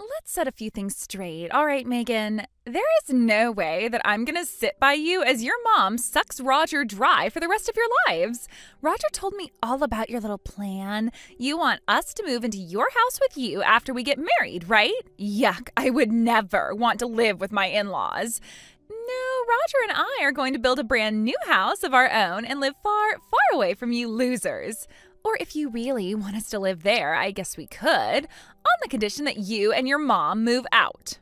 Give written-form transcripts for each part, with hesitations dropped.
Let's set a few things straight. All right, Megan, there is no way that I'm gonna sit by you as your mom sucks Roger dry for the rest of your lives. Roger told me all about your little plan. You want us to move into your house with you after we get married, right? Yuck, I would never want to live with my in laws. No, Roger and I are going to build a brand new house of our own and live far, far away from you losers. Or if you really want us to live there, I guess we could, on the condition that you and your mom move out.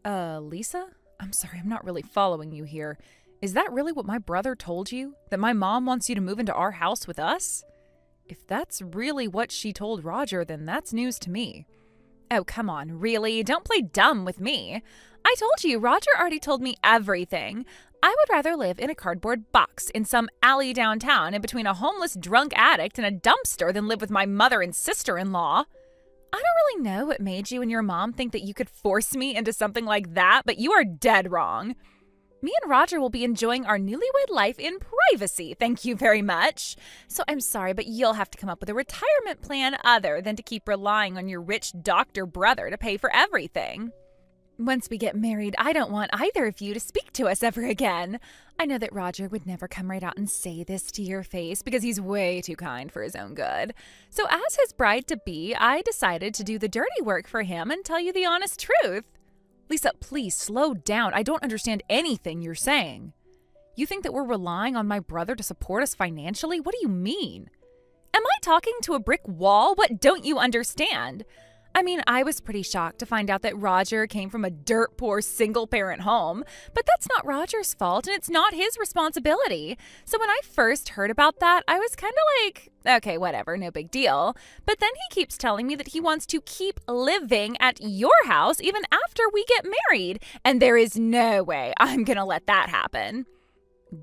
Lisa? I'm sorry, I'm not really following you here. Is that really what my brother told you? That my mom wants you to move into our house with us? If that's really what she told Roger, then that's news to me. Oh, come on, really? Don't play dumb with me. I told you, Roger already told me everything. I would rather live in a cardboard box in some alley downtown in between a homeless drunk addict and a dumpster than live with my mother and sister-in-law. I don't really know what made you and your mom think that you could force me into something like that, but you are dead wrong. Me and Roger will be enjoying our newlywed life in privacy, thank you very much. So I'm sorry, but you'll have to come up with a retirement plan other than to keep relying on your rich doctor brother to pay for everything. Once we get married, I don't want either of you to speak to us ever again. I know that Roger would never come right out and say this to your face because he's way too kind for his own good. So as his bride-to-be, I decided to do the dirty work for him and tell you the honest truth. Lisa, please slow down. I don't understand anything you're saying. You think that we're relying on my brother to support us financially? What do you mean? Am I talking to a brick wall? What don't you understand? I mean, I was pretty shocked to find out that Roger came from a dirt poor single parent home, but that's not Roger's fault and it's not his responsibility. So when I first heard about that, I was kind of like, okay, whatever, no big deal. But then he keeps telling me that he wants to keep living at your house even after we get married, and there is no way I'm gonna let that happen.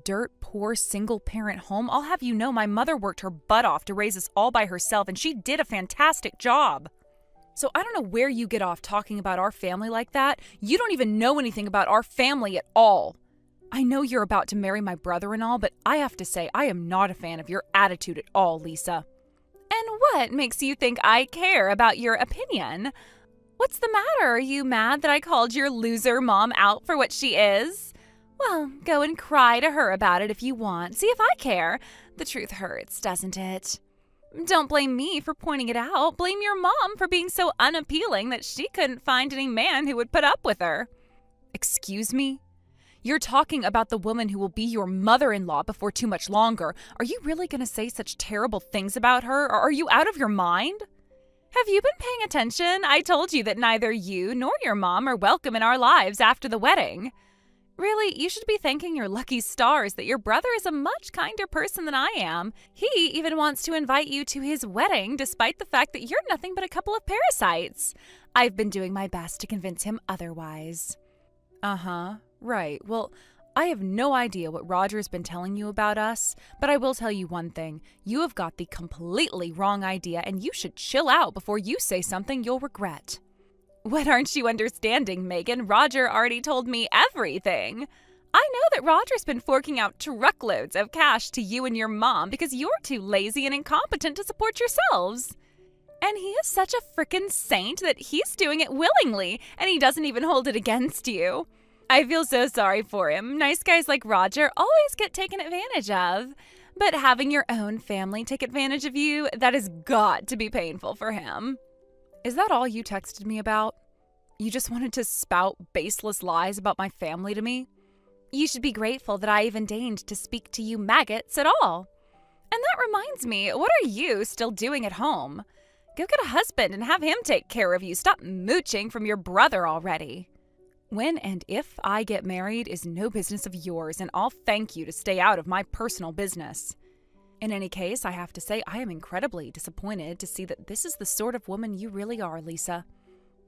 Dirt poor single parent home? I'll have you know my mother worked her butt off to raise us all by herself, and she did a fantastic job. So I don't know where you get off talking about our family like that. You don't even know anything about our family at all. I know you're about to marry my brother and all, but I have to say I am not a fan of your attitude at all, Lisa. And what makes you think I care about your opinion? What's the matter? Are you mad that I called your loser mom out for what she is? Well, go and cry to her about it if you want. See if I care. The truth hurts, doesn't it? Don't blame me for pointing it out. Blame your mom for being so unappealing that she couldn't find any man who would put up with her. Excuse me? You're talking about the woman who will be your mother-in-law before too much longer. Are you really going to say such terrible things about her, or are you out of your mind? Have you been paying attention? I told you that neither you nor your mom are welcome in our lives after the wedding. Really, you should be thanking your lucky stars that your brother is a much kinder person than I am. He even wants to invite you to his wedding despite the fact that you're nothing but a couple of parasites. I've been doing my best to convince him otherwise. Uh-huh, right. Well, I have no idea what Roger's been telling you about us, but I will tell you one thing. You have got the completely wrong idea, and you should chill out before you say something you'll regret. What aren't you understanding, Megan? Roger already told me everything. I know that Roger's been forking out truckloads of cash to you and your mom because you're too lazy and incompetent to support yourselves. And he is such a frickin' saint that he's doing it willingly, and he doesn't even hold it against you. I feel so sorry for him. Nice guys like Roger always get taken advantage of. But having your own family take advantage of you, that has got to be painful for him. Is that all you texted me about? You just wanted to spout baseless lies about my family to me? You should be grateful that I even deigned to speak to you maggots at all. And that reminds me, what are you still doing at home? Go get a husband and have him take care of you. Stop mooching from your brother already. When and if I get married is no business of yours, and I'll thank you to stay out of my personal business. In any case, I have to say I am incredibly disappointed to see that this is the sort of woman you really are, Lisa.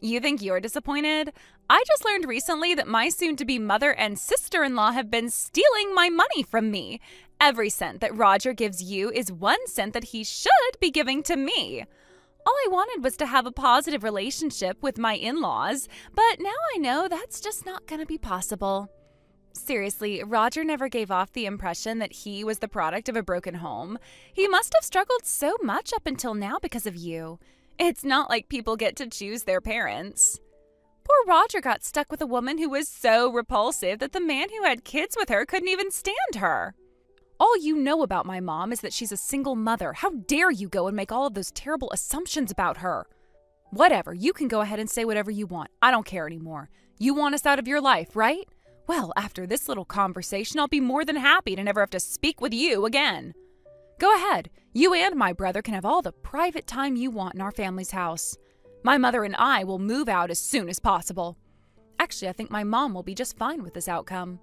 You think you're disappointed? I just learned recently that my soon-to-be mother and sister-in-law have been stealing my money from me. Every cent that Roger gives you is 1 cent that he should be giving to me. All I wanted was to have a positive relationship with my in-laws, but now I know that's just not going to be possible. Seriously, Roger never gave off the impression that he was the product of a broken home. He must have struggled so much up until now because of you. It's not like people get to choose their parents. Poor Roger got stuck with a woman who was so repulsive that the man who had kids with her couldn't even stand her. All you know about my mom is that she's a single mother. How dare you go and make all of those terrible assumptions about her? Whatever, you can go ahead and say whatever you want. I don't care anymore. You want us out of your life, right? Well, after this little conversation, I'll be more than happy to never have to speak with you again. Go ahead. You and my brother can have all the private time you want in our family's house. My mother and I will move out as soon as possible. Actually, I think my mom will be just fine with this outcome.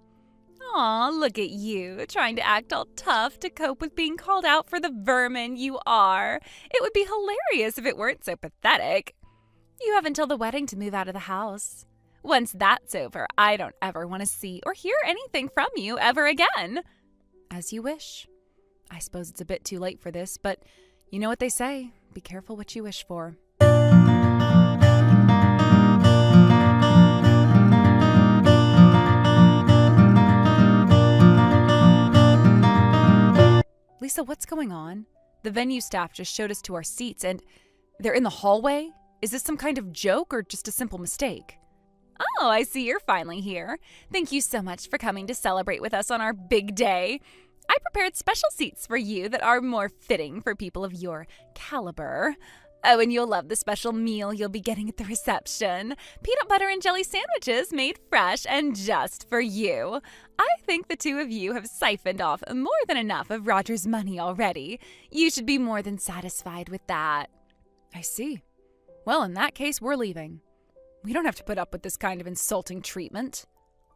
Aw, look at you, trying to act all tough to cope with being called out for the vermin you are. It would be hilarious if it weren't so pathetic. You have until the wedding to move out of the house. Once that's over, I don't ever want to see or hear anything from you ever again. As you wish. I suppose it's a bit too late for this, but you know what they say. Be careful what you wish for. Lisa, what's going on? The venue staff just showed us to our seats and they're in the hallway? Is this some kind of joke or just a simple mistake? Oh, I see you're finally here. Thank you so much for coming to celebrate with us on our big day. I prepared special seats for you that are more fitting for people of your caliber. Oh, and you'll love the special meal you'll be getting at the reception. Peanut butter and jelly sandwiches made fresh and just for you. I think the two of you have siphoned off more than enough of Roger's money already. You should be more than satisfied with that. I see. Well, in that case, we're leaving. We don't have to put up with this kind of insulting treatment.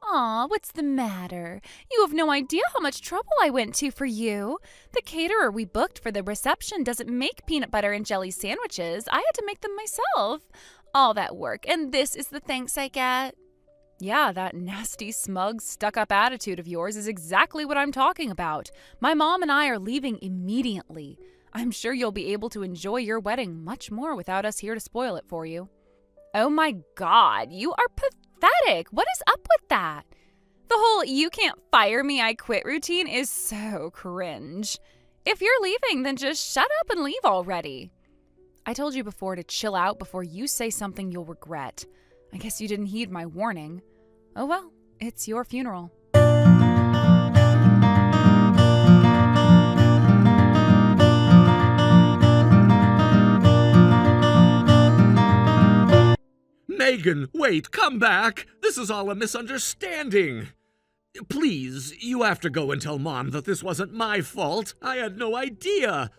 Aw, what's the matter? You have no idea how much trouble I went to for you. The caterer we booked for the reception doesn't make peanut butter and jelly sandwiches. I had to make them myself. All that work, and this is the thanks I get? Yeah, that nasty, smug, stuck-up attitude of yours is exactly what I'm talking about. My mom and I are leaving immediately. I'm sure you'll be able to enjoy your wedding much more without us here to spoil it for you. Oh my God, you are pathetic. What is up with that? The whole "you can't fire me, I quit" routine is so cringe. If you're leaving, then just shut up and leave already. I told you before to chill out before you say something you'll regret. I guess you didn't heed my warning. Oh well, it's your funeral. Megan, wait, come back! This is all a misunderstanding! Please, you have to go and tell Mom that this wasn't my fault. I had no idea.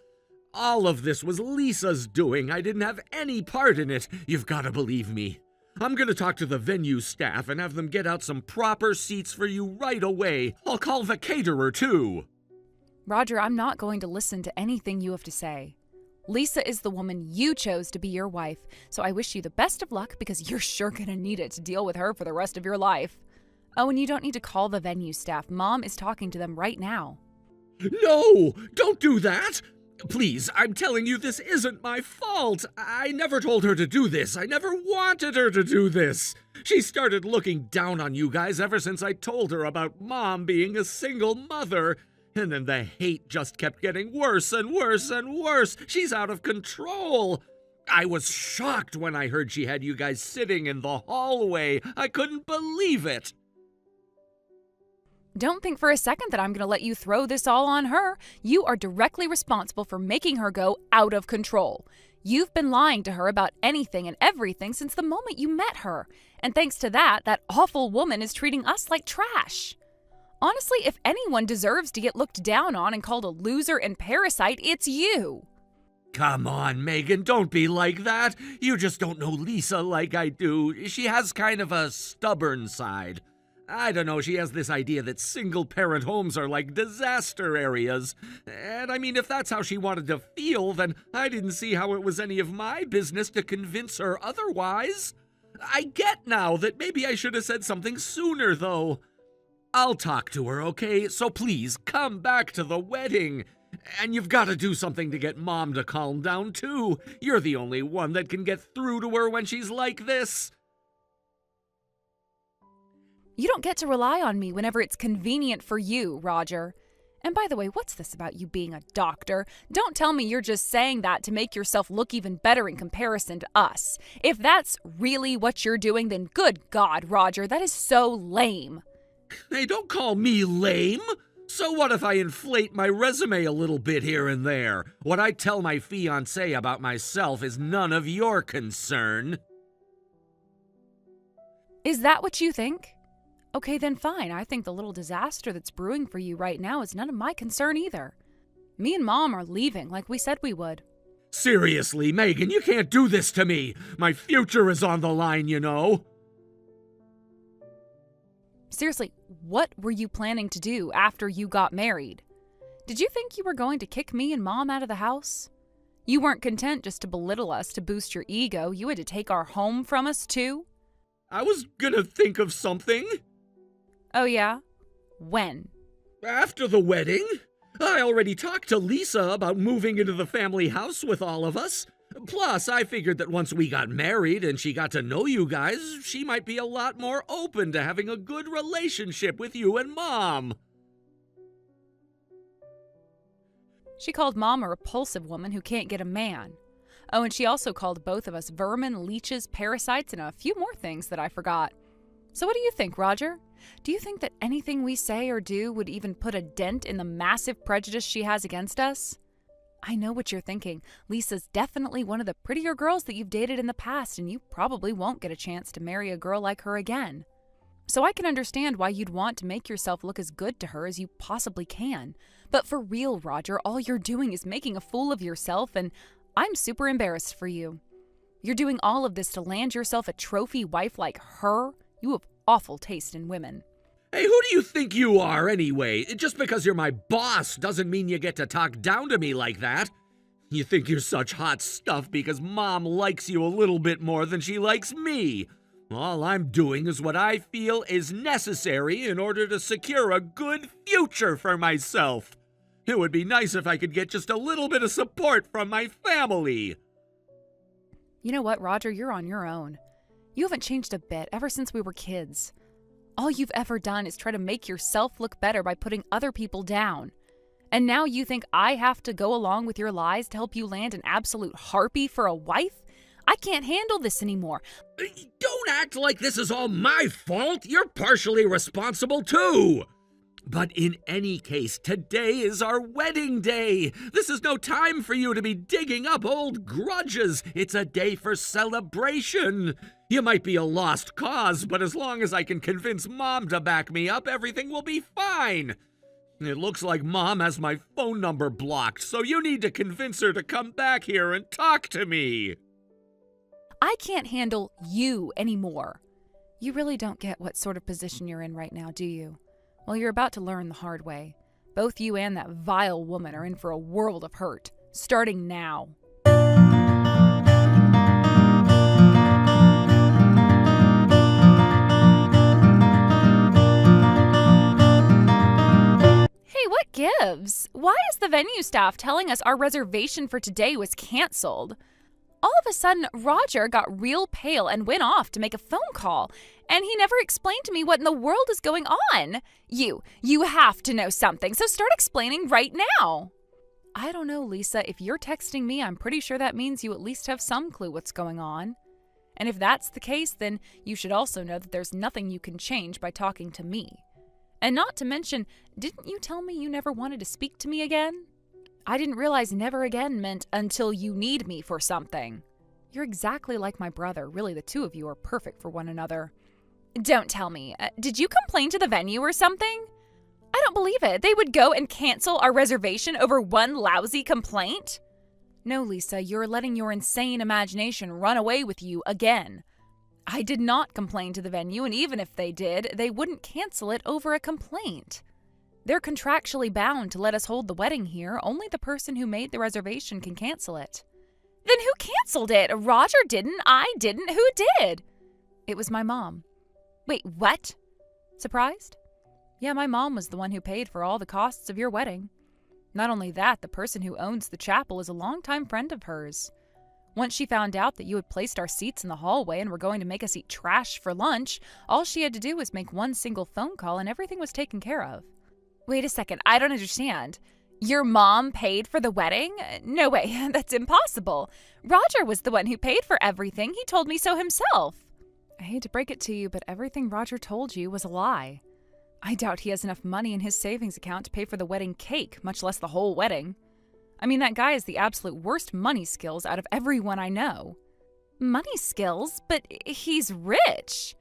All of this was Lisa's doing. I didn't have any part in it. You've got to believe me. I'm gonna talk to the venue staff and have them get out some proper seats for you right away. I'll call the caterer, too. Roger, I'm not going to listen to anything you have to say. Lisa is the woman you chose to be your wife, so I wish you the best of luck because you're sure gonna need it to deal with her for the rest of your life. Oh, and you don't need to call the venue staff. Mom is talking to them right now. No! Don't do that! Please, I'm telling you this isn't my fault. I never told her to do this. I never wanted her to do this. She started looking down on you guys ever since I told her about Mom being a single mother. And then the hate just kept getting worse and worse and worse. She's out of control. I was shocked when I heard she had you guys sitting in the hallway. I couldn't believe it. Don't think for a second that I'm going to let you throw this all on her. You are directly responsible for making her go out of control. You've been lying to her about anything and everything since the moment you met her. And thanks to that, that awful woman is treating us like trash. Honestly, if anyone deserves to get looked down on and called a loser and parasite, it's you. Come on, Megan, don't be like that. You just don't know Lisa like I do. She has kind of a stubborn side. I don't know, she has this idea that single-parent homes are like disaster areas. And I mean, if that's how she wanted to feel, then I didn't see how it was any of my business to convince her otherwise. I get now that maybe I should have said something sooner, though. I'll talk to her, okay? So please, come back to the wedding. And you've got to do something to get Mom to calm down, too. You're the only one that can get through to her when she's like this. You don't get to rely on me whenever it's convenient for you, Roger. And by the way, what's this about you being a doctor? Don't tell me you're just saying that to make yourself look even better in comparison to us. If that's really what you're doing, then good God, Roger, that is so lame. Hey, don't call me lame. So what if I inflate my resume a little bit here and there? What I tell my fiancé about myself is none of your concern. Is that what you think? Okay, then fine. I think the little disaster that's brewing for you right now is none of my concern either. Me and Mom are leaving like we said we would. Seriously, Megan, you can't do this to me. My future is on the line, you know. Seriously, what were you planning to do after you got married? Did you think you were going to kick me and Mom out of the house? You weren't content just to belittle us to boost your ego. You had to take our home from us, too? I was gonna think of something. Oh, yeah? When? After the wedding. I already talked to Lisa about moving into the family house with all of us. Plus, I figured that once we got married and she got to know you guys, she might be a lot more open to having a good relationship with you and Mom. She called Mom a repulsive woman who can't get a man. Oh, and she also called both of us vermin, leeches, parasites, and a few more things that I forgot. So what do you think, Roger? Do you think that anything we say or do would even put a dent in the massive prejudice she has against us? I know what you're thinking. Lisa's definitely one of the prettier girls that you've dated in the past, and you probably won't get a chance to marry a girl like her again. So I can understand why you'd want to make yourself look as good to her as you possibly can. But for real, Roger, all you're doing is making a fool of yourself, and I'm super embarrassed for you. You're doing all of this to land yourself a trophy wife like her? You have awful taste in women. Hey, who do you think you are, anyway? Just because you're my boss doesn't mean you get to talk down to me like that. You think you're such hot stuff because Mom likes you a little bit more than she likes me. All I'm doing is what I feel is necessary in order to secure a good future for myself. It would be nice if I could get just a little bit of support from my family. You know what, Roger? You're on your own. You haven't changed a bit ever since we were kids. All you've ever done is try to make yourself look better by putting other people down. And now you think I have to go along with your lies to help you land an absolute harpy for a wife? I can't handle this anymore. Don't act like this is all my fault. You're partially responsible too. But in any case, today is our wedding day. This is no time for you to be digging up old grudges. It's a day for celebration. You might be a lost cause, but as long as I can convince Mom to back me up, everything will be fine. It looks like Mom has my phone number blocked, so you need to convince her to come back here and talk to me. I can't handle you anymore. You really don't get what sort of position you're in right now, do you? Well, you're about to learn the hard way. Both you and that vile woman are in for a world of hurt, starting now. Hey, what gives? Why is the venue staff telling us our reservation for today was canceled? All of a sudden, Roger got real pale and went off to make a phone call, and he never explained to me what in the world is going on. You have to know something, so start explaining right now. I don't know, Lisa. If you're texting me, I'm pretty sure that means you at least have some clue what's going on. And if that's the case, then you should also know that there's nothing you can change by talking to me. And not to mention, didn't you tell me you never wanted to speak to me again? I didn't realize never again meant until you need me for something. You're exactly like my brother. Really, the two of you are perfect for one another. Don't tell me. Did you complain to the venue or something? I don't believe it. They would go and cancel our reservation over one lousy complaint? No, Lisa, you're letting your insane imagination run away with you again. I did not complain to the venue, and even if they did, they wouldn't cancel it over a complaint. They're contractually bound to let us hold the wedding here. Only the person who made the reservation can cancel it. Then who canceled it? Roger didn't. I didn't. Who did? It was my mom. Wait, what? Surprised? Yeah, my mom was the one who paid for all the costs of your wedding. Not only that, the person who owns the chapel is a longtime friend of hers. Once she found out that you had placed our seats in the hallway and were going to make us eat trash for lunch, all she had to do was make one single phone call and everything was taken care of. Wait a second, I don't understand. Your mom paid for the wedding? No way, that's impossible. Roger was the one who paid for everything. He told me so himself. I hate to break it to you, but everything Roger told you was a lie. I doubt he has enough money in his savings account to pay for the wedding cake, much less the whole wedding. I mean, that guy has the absolute worst money skills out of everyone I know. Money skills? But he's rich.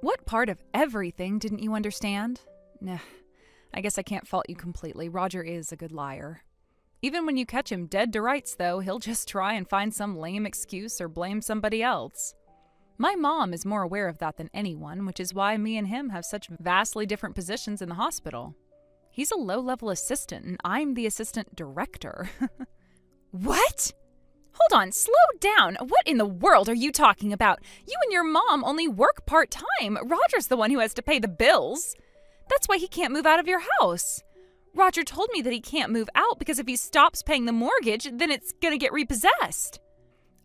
What part of everything didn't you understand? Nah, I guess I can't fault you completely. Roger is a good liar. Even when you catch him dead to rights, though, he'll just try and find some lame excuse or blame somebody else. My mom is more aware of that than anyone, which is why me and him have such vastly different positions in the hospital. He's a low-level assistant, and I'm the assistant director. What? Hold on, slow down. What in the world are you talking about? You and your mom only work part-time. Roger's the one who has to pay the bills. That's why he can't move out of your house. Roger told me that he can't move out because if he stops paying the mortgage, then it's gonna get repossessed.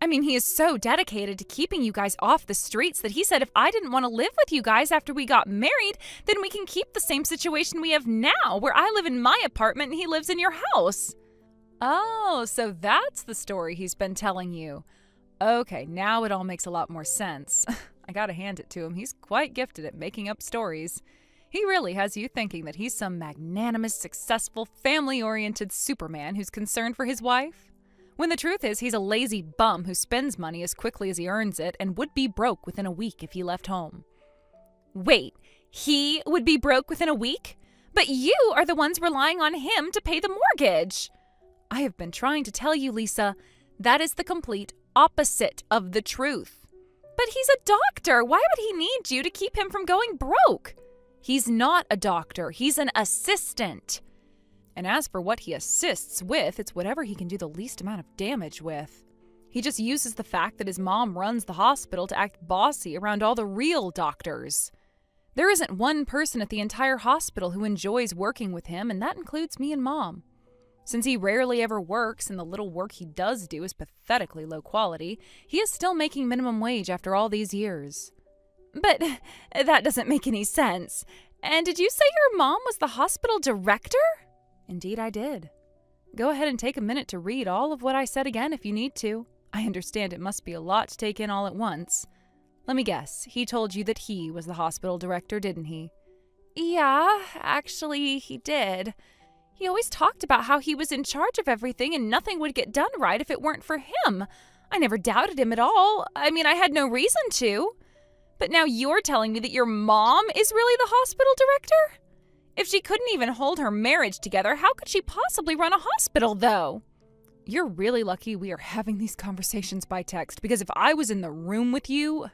I mean, he is so dedicated to keeping you guys off the streets that he said if I didn't want to live with you guys after we got married, then we can keep the same situation we have now, where I live in my apartment and he lives in your house. Oh, so that's the story he's been telling you. Okay, now it all makes a lot more sense. I gotta hand it to him. He's quite gifted at making up stories. He really has you thinking that he's some magnanimous, successful, family-oriented Superman who's concerned for his wife. When the truth is, he's a lazy bum who spends money as quickly as he earns it and would be broke within a week if he left home. Wait, he would be broke within a week? But you are the ones relying on him to pay the mortgage. I have been trying to tell you, Lisa, that is the complete opposite of the truth. But he's a doctor. Why would he need you to keep him from going broke? He's not a doctor. He's an assistant. And as for what he assists with, it's whatever he can do the least amount of damage with. He just uses the fact that his mom runs the hospital to act bossy around all the real doctors. There isn't one person at the entire hospital who enjoys working with him, and that includes me and Mom. Since he rarely ever works and the little work he does do is pathetically low quality, he is still making minimum wage after all these years. But that doesn't make any sense. And did you say your mom was the hospital director? Indeed, I did. Go ahead and take a minute to read all of what I said again if you need to. I understand it must be a lot to take in all at once. Let me guess, he told you that he was the hospital director, didn't he? Yeah, actually, he did. He always talked about how he was in charge of everything and nothing would get done right if it weren't for him. I never doubted him at all. I mean, I had no reason to. But now you're telling me that your mom is really the hospital director? If she couldn't even hold her marriage together, how could she possibly run a hospital, though? You're really lucky we are having these conversations by text, because if I was in the room with you...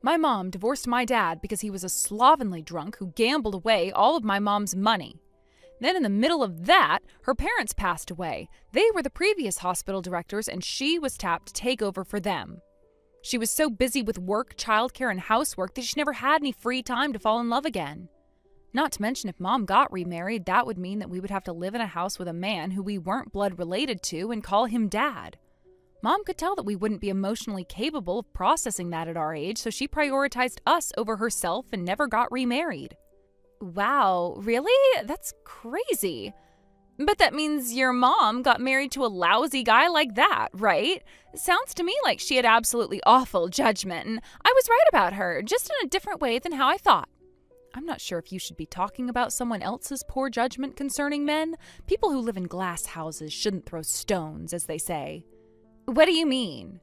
My mom divorced my dad because he was a slovenly drunk who gambled away all of my mom's money. Then in the middle of that, her parents passed away. They were the previous hospital directors, and she was tapped to take over for them. She was so busy with work, childcare, and housework that she never had any free time to fall in love again. Not to mention if Mom got remarried, that would mean that we would have to live in a house with a man who we weren't blood related to and call him Dad. Mom could tell that we wouldn't be emotionally capable of processing that at our age, so she prioritized us over herself and never got remarried. Wow, really? That's crazy. But that means your mom got married to a lousy guy like that, right? Sounds to me like she had absolutely awful judgment, and I was right about her, just in a different way than how I thought. I'm not sure if you should be talking about someone else's poor judgment concerning men. People who live in glass houses shouldn't throw stones, as they say. What do you mean?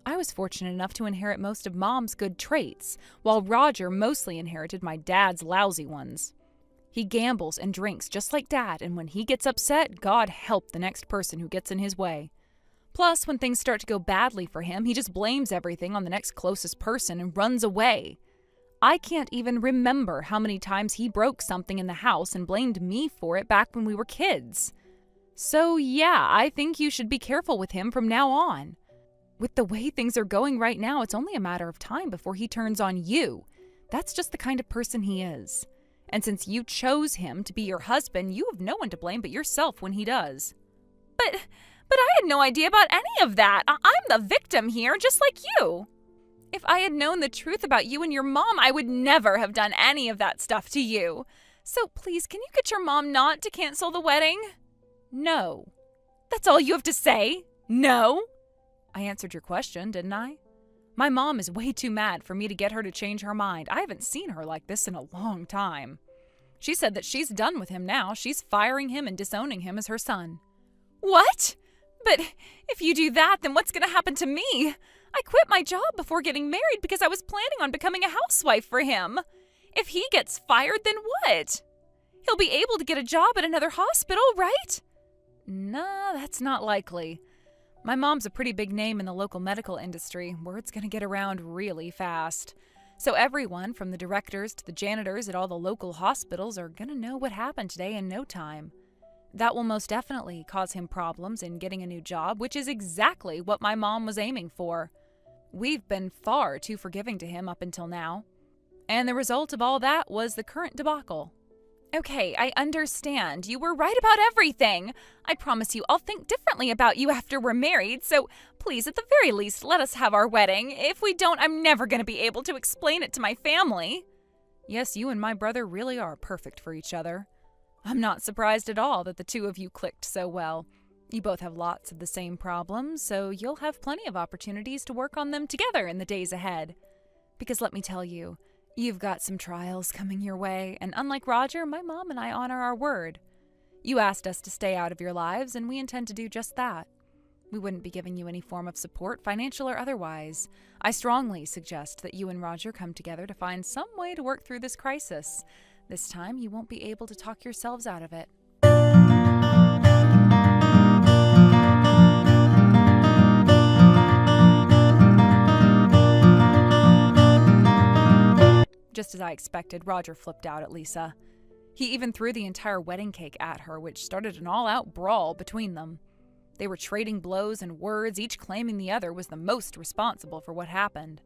I was fortunate enough to inherit most of Mom's good traits, while Roger mostly inherited my dad's lousy ones. He gambles and drinks just like Dad, and when he gets upset, God help the next person who gets in his way. Plus, when things start to go badly for him, he just blames everything on the next closest person and runs away. I can't even remember how many times he broke something in the house and blamed me for it back when we were kids. So yeah, I think you should be careful with him from now on. With the way things are going right now, it's only a matter of time before he turns on you. That's just the kind of person he is. And since you chose him to be your husband, you have no one to blame but yourself when he does. But I had no idea about any of that. I'm the victim here, just like you. If I had known the truth about you and your mom, I would never have done any of that stuff to you. So please, can you get your mom not to cancel the wedding? No. That's all you have to say? No? I answered your question, didn't I? My mom is way too mad for me to get her to change her mind. I haven't seen her like this in a long time. She said that she's done with him now. She's firing him and disowning him as her son. What? But if you do that, then what's going to happen to me? I quit my job before getting married because I was planning on becoming a housewife for him. If he gets fired, then what? He'll be able to get a job at another hospital, right? Nah, that's not likely. My mom's a pretty big name in the local medical industry. Word's gonna get around really fast. So everyone, from the directors to the janitors at all the local hospitals, are gonna know what happened today in no time. That will most definitely cause him problems in getting a new job, which is exactly what my mom was aiming for. We've been far too forgiving to him up until now. And the result of all that was the current debacle. Okay, I understand. You were right about everything. I promise you I'll think differently about you after we're married, so please, at the very least, let us have our wedding. If we don't, I'm never going to be able to explain it to my family. Yes, you and my brother really are perfect for each other. I'm not surprised at all that the two of you clicked so well. You both have lots of the same problems, so you'll have plenty of opportunities to work on them together in the days ahead. Because let me tell you, you've got some trials coming your way, and unlike Roger, my mom and I honor our word. You asked us to stay out of your lives, and we intend to do just that. We wouldn't be giving you any form of support, financial or otherwise. I strongly suggest that you and Roger come together to find some way to work through this crisis. This time, you won't be able to talk yourselves out of it. Just as I expected, Roger flipped out at Lisa. He even threw the entire wedding cake at her, which started an all-out brawl between them. They were trading blows and words, each claiming the other was the most responsible for what happened.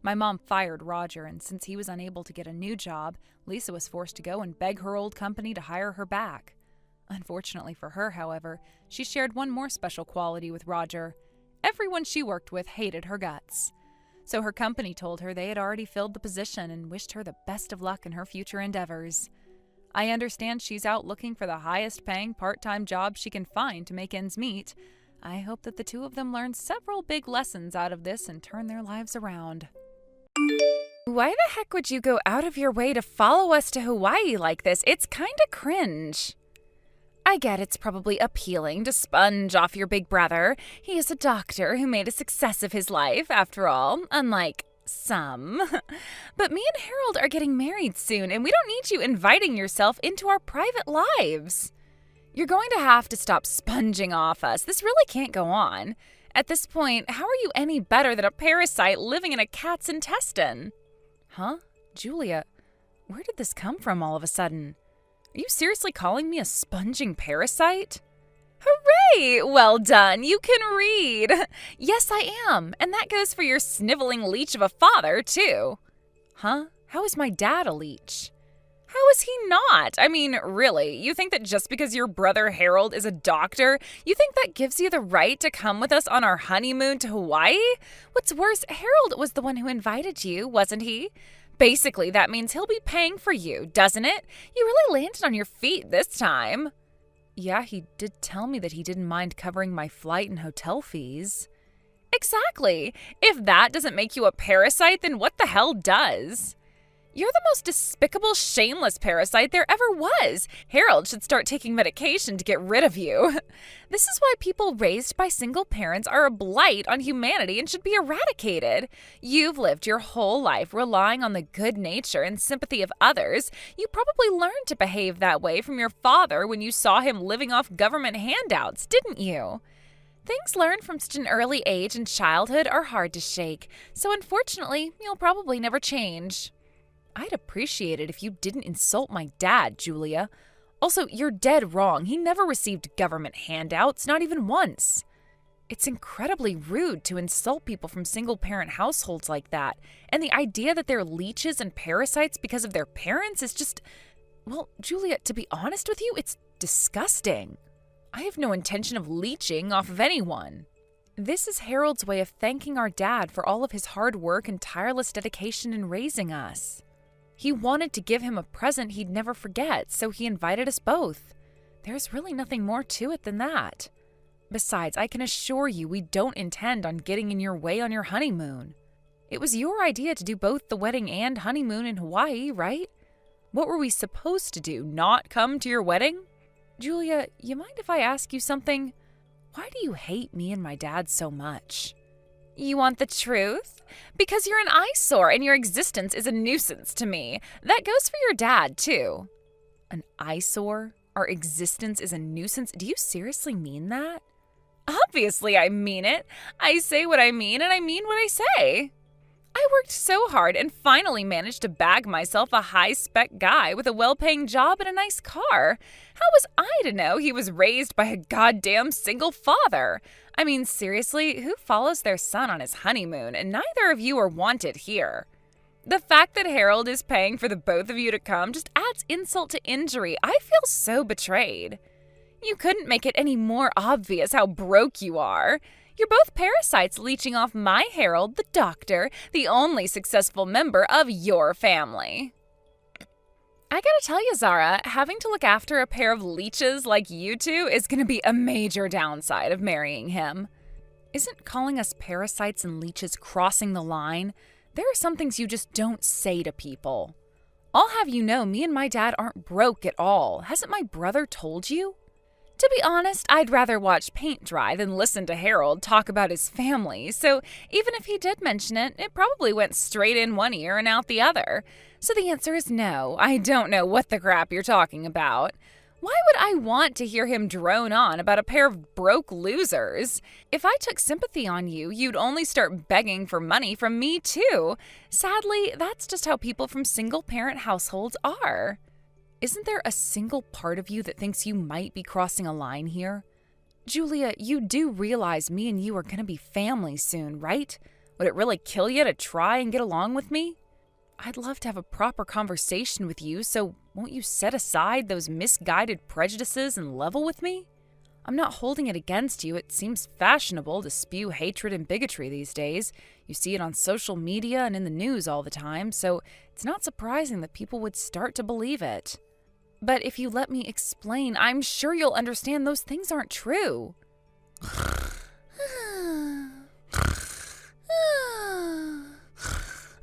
My mom fired Roger, and since he was unable to get a new job, Lisa was forced to go and beg her old company to hire her back. Unfortunately for her, however, she shared one more special quality with Roger. Everyone she worked with hated her guts. So her company told her they had already filled the position and wished her the best of luck in her future endeavors. I understand she's out looking for the highest paying part-time job she can find to make ends meet. I hope that the two of them learn several big lessons out of this and turn their lives around. Why the heck would you go out of your way to follow us to Hawaii like this? It's kinda cringe. I get it's probably appealing to sponge off your big brother. He is a doctor who made a success of his life, after all, unlike some. But me and Harold are getting married soon, and we don't need you inviting yourself into our private lives. You're going to have to stop sponging off us. This really can't go on. At this point, how are you any better than a parasite living in a cat's intestine? Huh? Julia, where did this come from all of a sudden? Are you seriously calling me a sponging parasite? Hooray! Well done, you can read. Yes, I am, and that goes for your sniveling leech of a father, too. Huh? How is my dad a leech? How is he not? I mean, really, you think that just because your brother Harold is a doctor, you think that gives you the right to come with us on our honeymoon to Hawaii? What's worse, Harold was the one who invited you, wasn't he? Basically, that means he'll be paying for you, doesn't it? You really landed on your feet this time. Yeah, he did tell me that he didn't mind covering my flight and hotel fees. Exactly. If that doesn't make you a parasite, then what the hell does? You're the most despicable, shameless parasite there ever was. Harold should start taking medication to get rid of you. This is why people raised by single parents are a blight on humanity and should be eradicated. You've lived your whole life relying on the good nature and sympathy of others. You probably learned to behave that way from your father when you saw him living off government handouts, didn't you? Things learned from such an early age in childhood are hard to shake, so unfortunately, you'll probably never change. I'd appreciate it if you didn't insult my dad, Julia. Also, you're dead wrong. He never received government handouts, not even once. It's incredibly rude to insult people from single-parent households like that. And the idea that they're leeches and parasites because of their parents is just... Well, Julia, to be honest with you, it's disgusting. I have no intention of leeching off of anyone. This is Harold's way of thanking our dad for all of his hard work and tireless dedication in raising us. He wanted to give him a present he'd never forget, so he invited us both. There's really nothing more to it than that. Besides, I can assure you we don't intend on getting in your way on your honeymoon. It was your idea to do both the wedding and honeymoon in Hawaii, right? What were we supposed to do, not come to your wedding? Julia, you mind if I ask you something? Why do you hate me and my dad so much? You want the truth? Because you're an eyesore and your existence is a nuisance to me. That goes for your dad, too. An eyesore? Our existence is a nuisance? Do you seriously mean that? Obviously I mean it. I say what I mean and I mean what I say. I worked so hard and finally managed to bag myself a high-spec guy with a well-paying job and a nice car. How was I to know he was raised by a goddamn single father? I mean, seriously, who follows their son on his honeymoon? And neither of you are wanted here. The fact that Harold is paying for the both of you to come just adds insult to injury. I feel so betrayed. You couldn't make it any more obvious how broke you are. You're both parasites leeching off my Harold, the doctor, the only successful member of your family. I gotta tell you, Zara, having to look after a pair of leeches like you two is gonna be a major downside of marrying him. Isn't calling us parasites and leeches crossing the line? There are some things you just don't say to people. I'll have you know, me and my dad aren't broke at all. Hasn't my brother told you? To be honest, I'd rather watch paint dry than listen to Harold talk about his family, so even if he did mention it, it probably went straight in one ear and out the other. So the answer is no, I don't know what the crap you're talking about. Why would I want to hear him drone on about a pair of broke losers? If I took sympathy on you, you'd only start begging for money from me too. Sadly, that's just how people from single-parent households are. Isn't there a single part of you that thinks you might be crossing a line here? Julia, you do realize me and you are going to be family soon, right? Would it really kill you to try and get along with me? I'd love to have a proper conversation with you, so won't you set aside those misguided prejudices and level with me? I'm not holding it against you. It seems fashionable to spew hatred and bigotry these days. You see it on social media and in the news all the time, so it's not surprising that people would start to believe it. But if you let me explain, I'm sure you'll understand those things aren't true.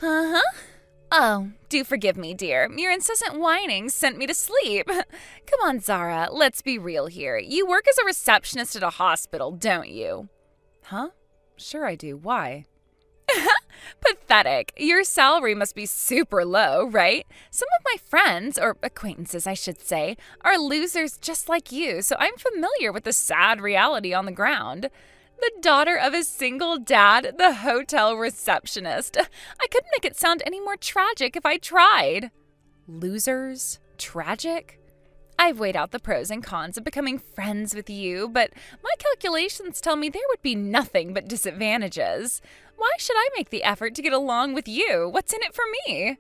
Uh-huh. Oh, do forgive me, dear. Your incessant whining sent me to sleep. Come on, Zara, let's be real here. You work as a receptionist at a hospital, don't you? Huh? Sure I do. Why? Pathetic. Your salary must be super low, right? Some of my friends, or acquaintances I should say, are losers just like you, so I'm familiar with the sad reality on the ground. The daughter of a single dad, the hotel receptionist. I couldn't make it sound any more tragic if I tried. Losers? Tragic? I've weighed out the pros and cons of becoming friends with you, but my calculations tell me there would be nothing but disadvantages. Why should I make the effort to get along with you? What's in it for me?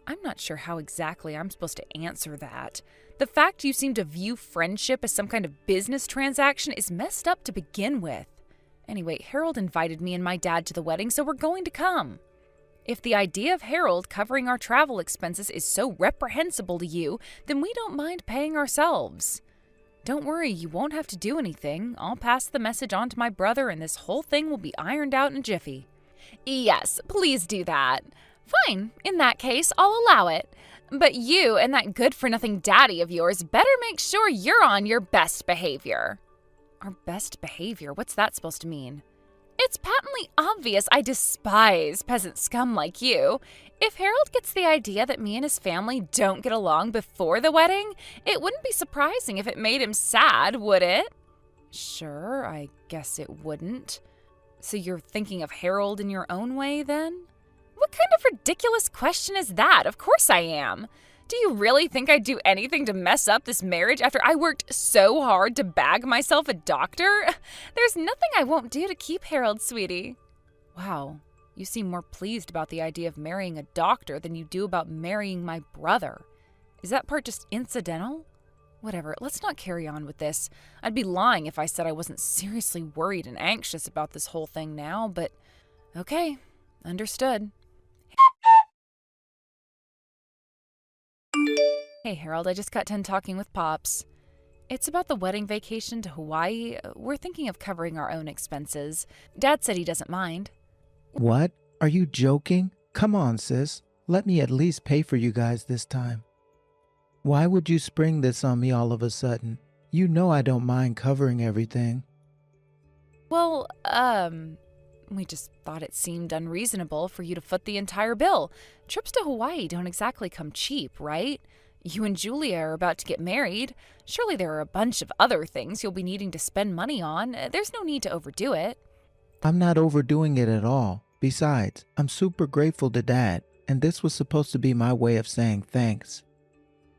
I'm not sure how exactly I'm supposed to answer that. The fact you seem to view friendship as some kind of business transaction is messed up to begin with. Anyway, Harold invited me and my dad to the wedding, so we're going to come. If the idea of Harold covering our travel expenses is so reprehensible to you, then we don't mind paying ourselves. Don't worry, you won't have to do anything. I'll pass the message on to my brother and this whole thing will be ironed out in a jiffy. Yes, please do that. Fine, in that case, I'll allow it. But you and that good-for-nothing daddy of yours better make sure you're on your best behavior. Our best behavior? What's that supposed to mean? It's patently obvious I despise peasant scum like you. If Harold gets the idea that me and his family don't get along before the wedding, it wouldn't be surprising if it made him sad, would it? Sure, I guess it wouldn't. So you're thinking of Harold in your own way, then? What kind of ridiculous question is that? Of course I am. Do you really think I'd do anything to mess up this marriage after I worked so hard to bag myself a doctor? There's nothing I won't do to keep Harold, sweetie. Wow, you seem more pleased about the idea of marrying a doctor than you do about marrying my brother. Is that part just incidental? Whatever, let's not carry on with this. I'd be lying if I said I wasn't seriously worried and anxious about this whole thing now, but okay, understood. Hey, Harold, I just got done talking with Pops. It's about the wedding vacation to Hawaii. We're thinking of covering our own expenses. Dad said he doesn't mind. What? Are you joking? Come on, sis. Let me at least pay for you guys this time. Why would you spring this on me all of a sudden? You know I don't mind covering everything. Well, we just thought it seemed unreasonable for you to foot the entire bill. Trips to Hawaii don't exactly come cheap, right? You and Julia are about to get married. Surely there are a bunch of other things you'll be needing to spend money on. There's no need to overdo it. I'm not overdoing it at all. Besides, I'm super grateful to Dad, and this was supposed to be my way of saying thanks.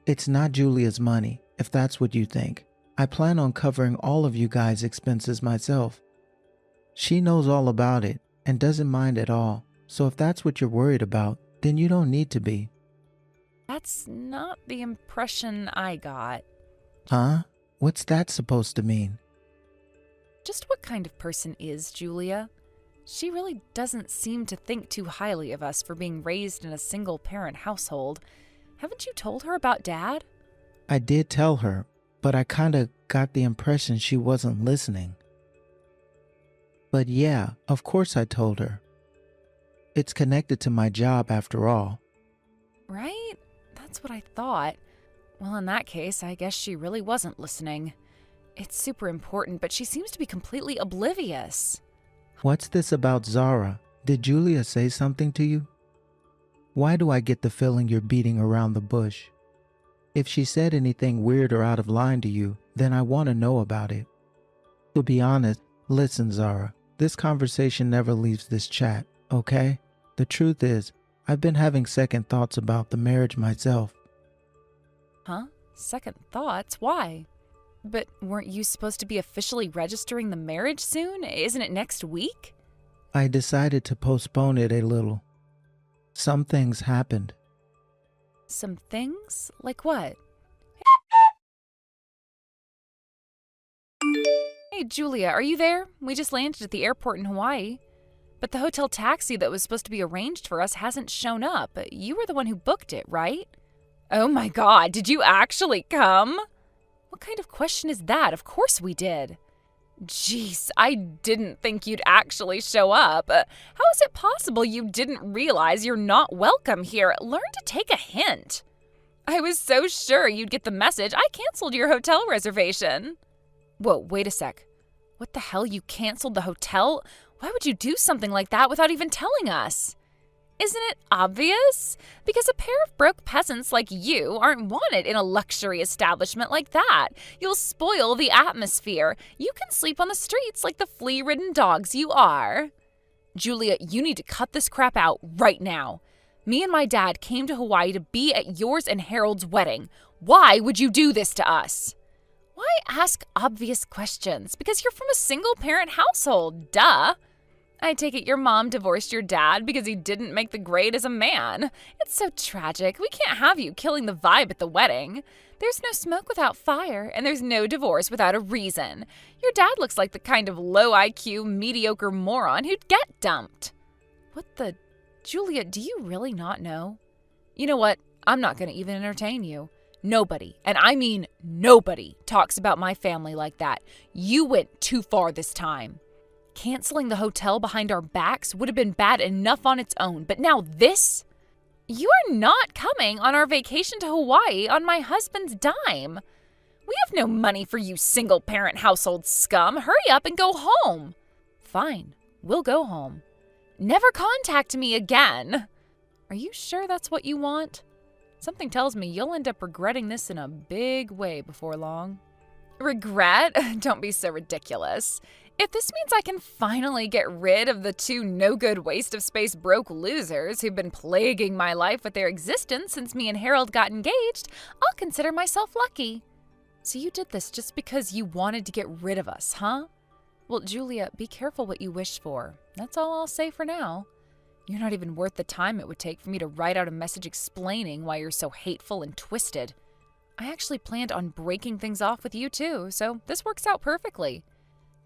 It's not Julia's money, if that's what you think. I plan on covering all of you guys' expenses myself. She knows all about it and doesn't mind at all, so if that's what you're worried about, then you don't need to be. That's not the impression I got. Huh? What's that supposed to mean? Just what kind of person is Julia? She really doesn't seem to think too highly of us for being raised in a single-parent household. Haven't you told her about Dad? I did tell her, but I kinda got the impression she wasn't listening. But yeah, of course I told her. It's connected to my job after all. Right? That's what I thought. Well, in that case, I guess she really wasn't listening. It's super important, but she seems to be completely oblivious. What's this about Zara? Did Julia say something to you? Why do I get the feeling you're beating around the bush? If she said anything weird or out of line to you, then I want to know about it. To be honest, listen, Zara, this conversation never leaves this chat, okay? The truth is, I've been having second thoughts about the marriage myself. Huh? Second thoughts? Why? But weren't you supposed to be officially registering the marriage soon? Isn't it next week? I decided to postpone it a little. Some things happened. Some things? Like what? Hey, Julia, are you there? We just landed at the airport in Hawaii. But the hotel taxi that was supposed to be arranged for us hasn't shown up. You were the one who booked it, right? Oh my God, did you actually come? What kind of question is that? Of course we did. Jeez, I didn't think you'd actually show up. How is it possible you didn't realize you're not welcome here? Learn to take a hint. I was so sure you'd get the message. I canceled your hotel reservation. Whoa, wait a sec. What the hell? You canceled the hotel? Why would you do something like that without even telling us? Isn't it obvious? Because a pair of broke peasants like you aren't wanted in a luxury establishment like that. You'll spoil the atmosphere. You can sleep on the streets like the flea-ridden dogs you are. Julia, you need to cut this crap out right now. Me and my dad came to Hawaii to be at yours and Harold's wedding. Why would you do this to us? Why ask obvious questions? Because you're from a single-parent household, duh. I take it your mom divorced your dad because he didn't make the grade as a man. It's so tragic. We can't have you killing the vibe at the wedding. There's no smoke without fire, and there's no divorce without a reason. Your dad looks like the kind of low IQ, mediocre moron who'd get dumped. What the... Julia, do you really not know? You know what? I'm not going to even entertain you. Nobody, and I mean nobody, talks about my family like that. You went too far this time. Canceling the hotel behind our backs would have been bad enough on its own, but now this? You are not coming on our vacation to Hawaii on my husband's dime. We have no money for you single-parent household scum. Hurry up and go home. Fine, we'll go home. Never contact me again. Are you sure that's what you want? Something tells me you'll end up regretting this in a big way before long. Regret? Don't be so ridiculous. If this means I can finally get rid of the two no-good waste of space broke losers who've been plaguing my life with their existence since me and Harold got engaged, I'll consider myself lucky. So you did this just because you wanted to get rid of us, huh? Well, Julia, be careful what you wish for. That's all I'll say for now. You're not even worth the time it would take for me to write out a message explaining why you're so hateful and twisted. I actually planned on breaking things off with you too, so this works out perfectly.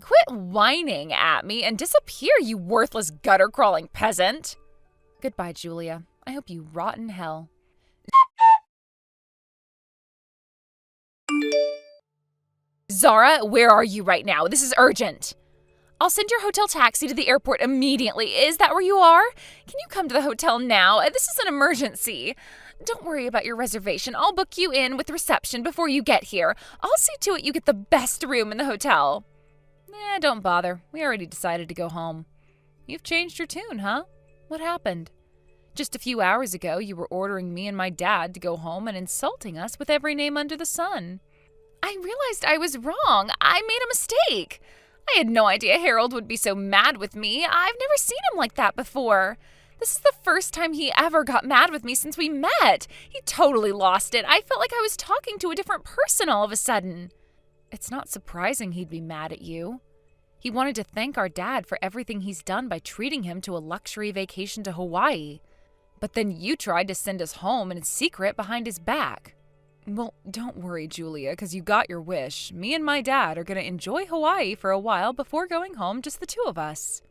Quit whining at me and disappear, you worthless gutter-crawling peasant. Goodbye, Julia. I hope you rot in hell. Zara, where are you right now? This is urgent. I'll send your hotel taxi to the airport immediately. Is that where you are? Can you come to the hotel now? This is an emergency. Don't worry about your reservation. I'll book you in with reception before you get here. I'll see to it you get the best room in the hotel. Don't bother. We already decided to go home. You've changed your tune, huh? What happened? Just a few hours ago, you were ordering me and my dad to go home and insulting us with every name under the sun. I realized I was wrong. I made a mistake. I had no idea Harold would be so mad with me. I've never seen him like that before. This is the first time he ever got mad with me since we met. He totally lost it. I felt like I was talking to a different person all of a sudden. It's not surprising he'd be mad at you. He wanted to thank our dad for everything he's done by treating him to a luxury vacation to Hawaii. But then you tried to send us home in secret behind his back. Well, don't worry, Julia, because you got your wish. Me and my dad are going to enjoy Hawaii for a while before going home, just the two of us.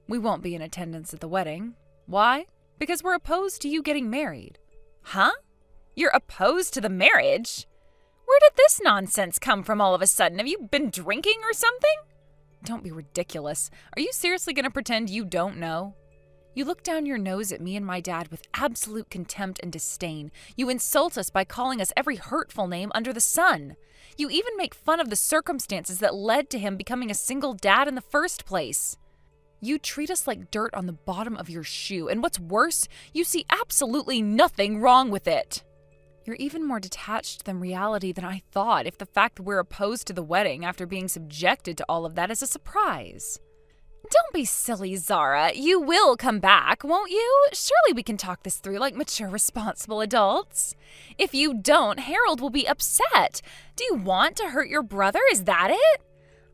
We won't be in attendance at the wedding. Why? Because we're opposed to you getting married. Huh? You're opposed to the marriage? Where did this nonsense come from all of a sudden? Have you been drinking or something? Don't be ridiculous. Are you seriously going to pretend you don't know? You look down your nose at me and my dad with absolute contempt and disdain. You insult us by calling us every hurtful name under the sun. You even make fun of the circumstances that led to him becoming a single dad in the first place. You treat us like dirt on the bottom of your shoe, and what's worse, you see absolutely nothing wrong with it. You're even more detached than reality than I thought if the fact we're opposed to the wedding after being subjected to all of that is a surprise. Don't be silly, Zara. You will come back, won't you? Surely we can talk this through like mature, responsible adults. If you don't, Harold will be upset. Do you want to hurt your brother? Is that it?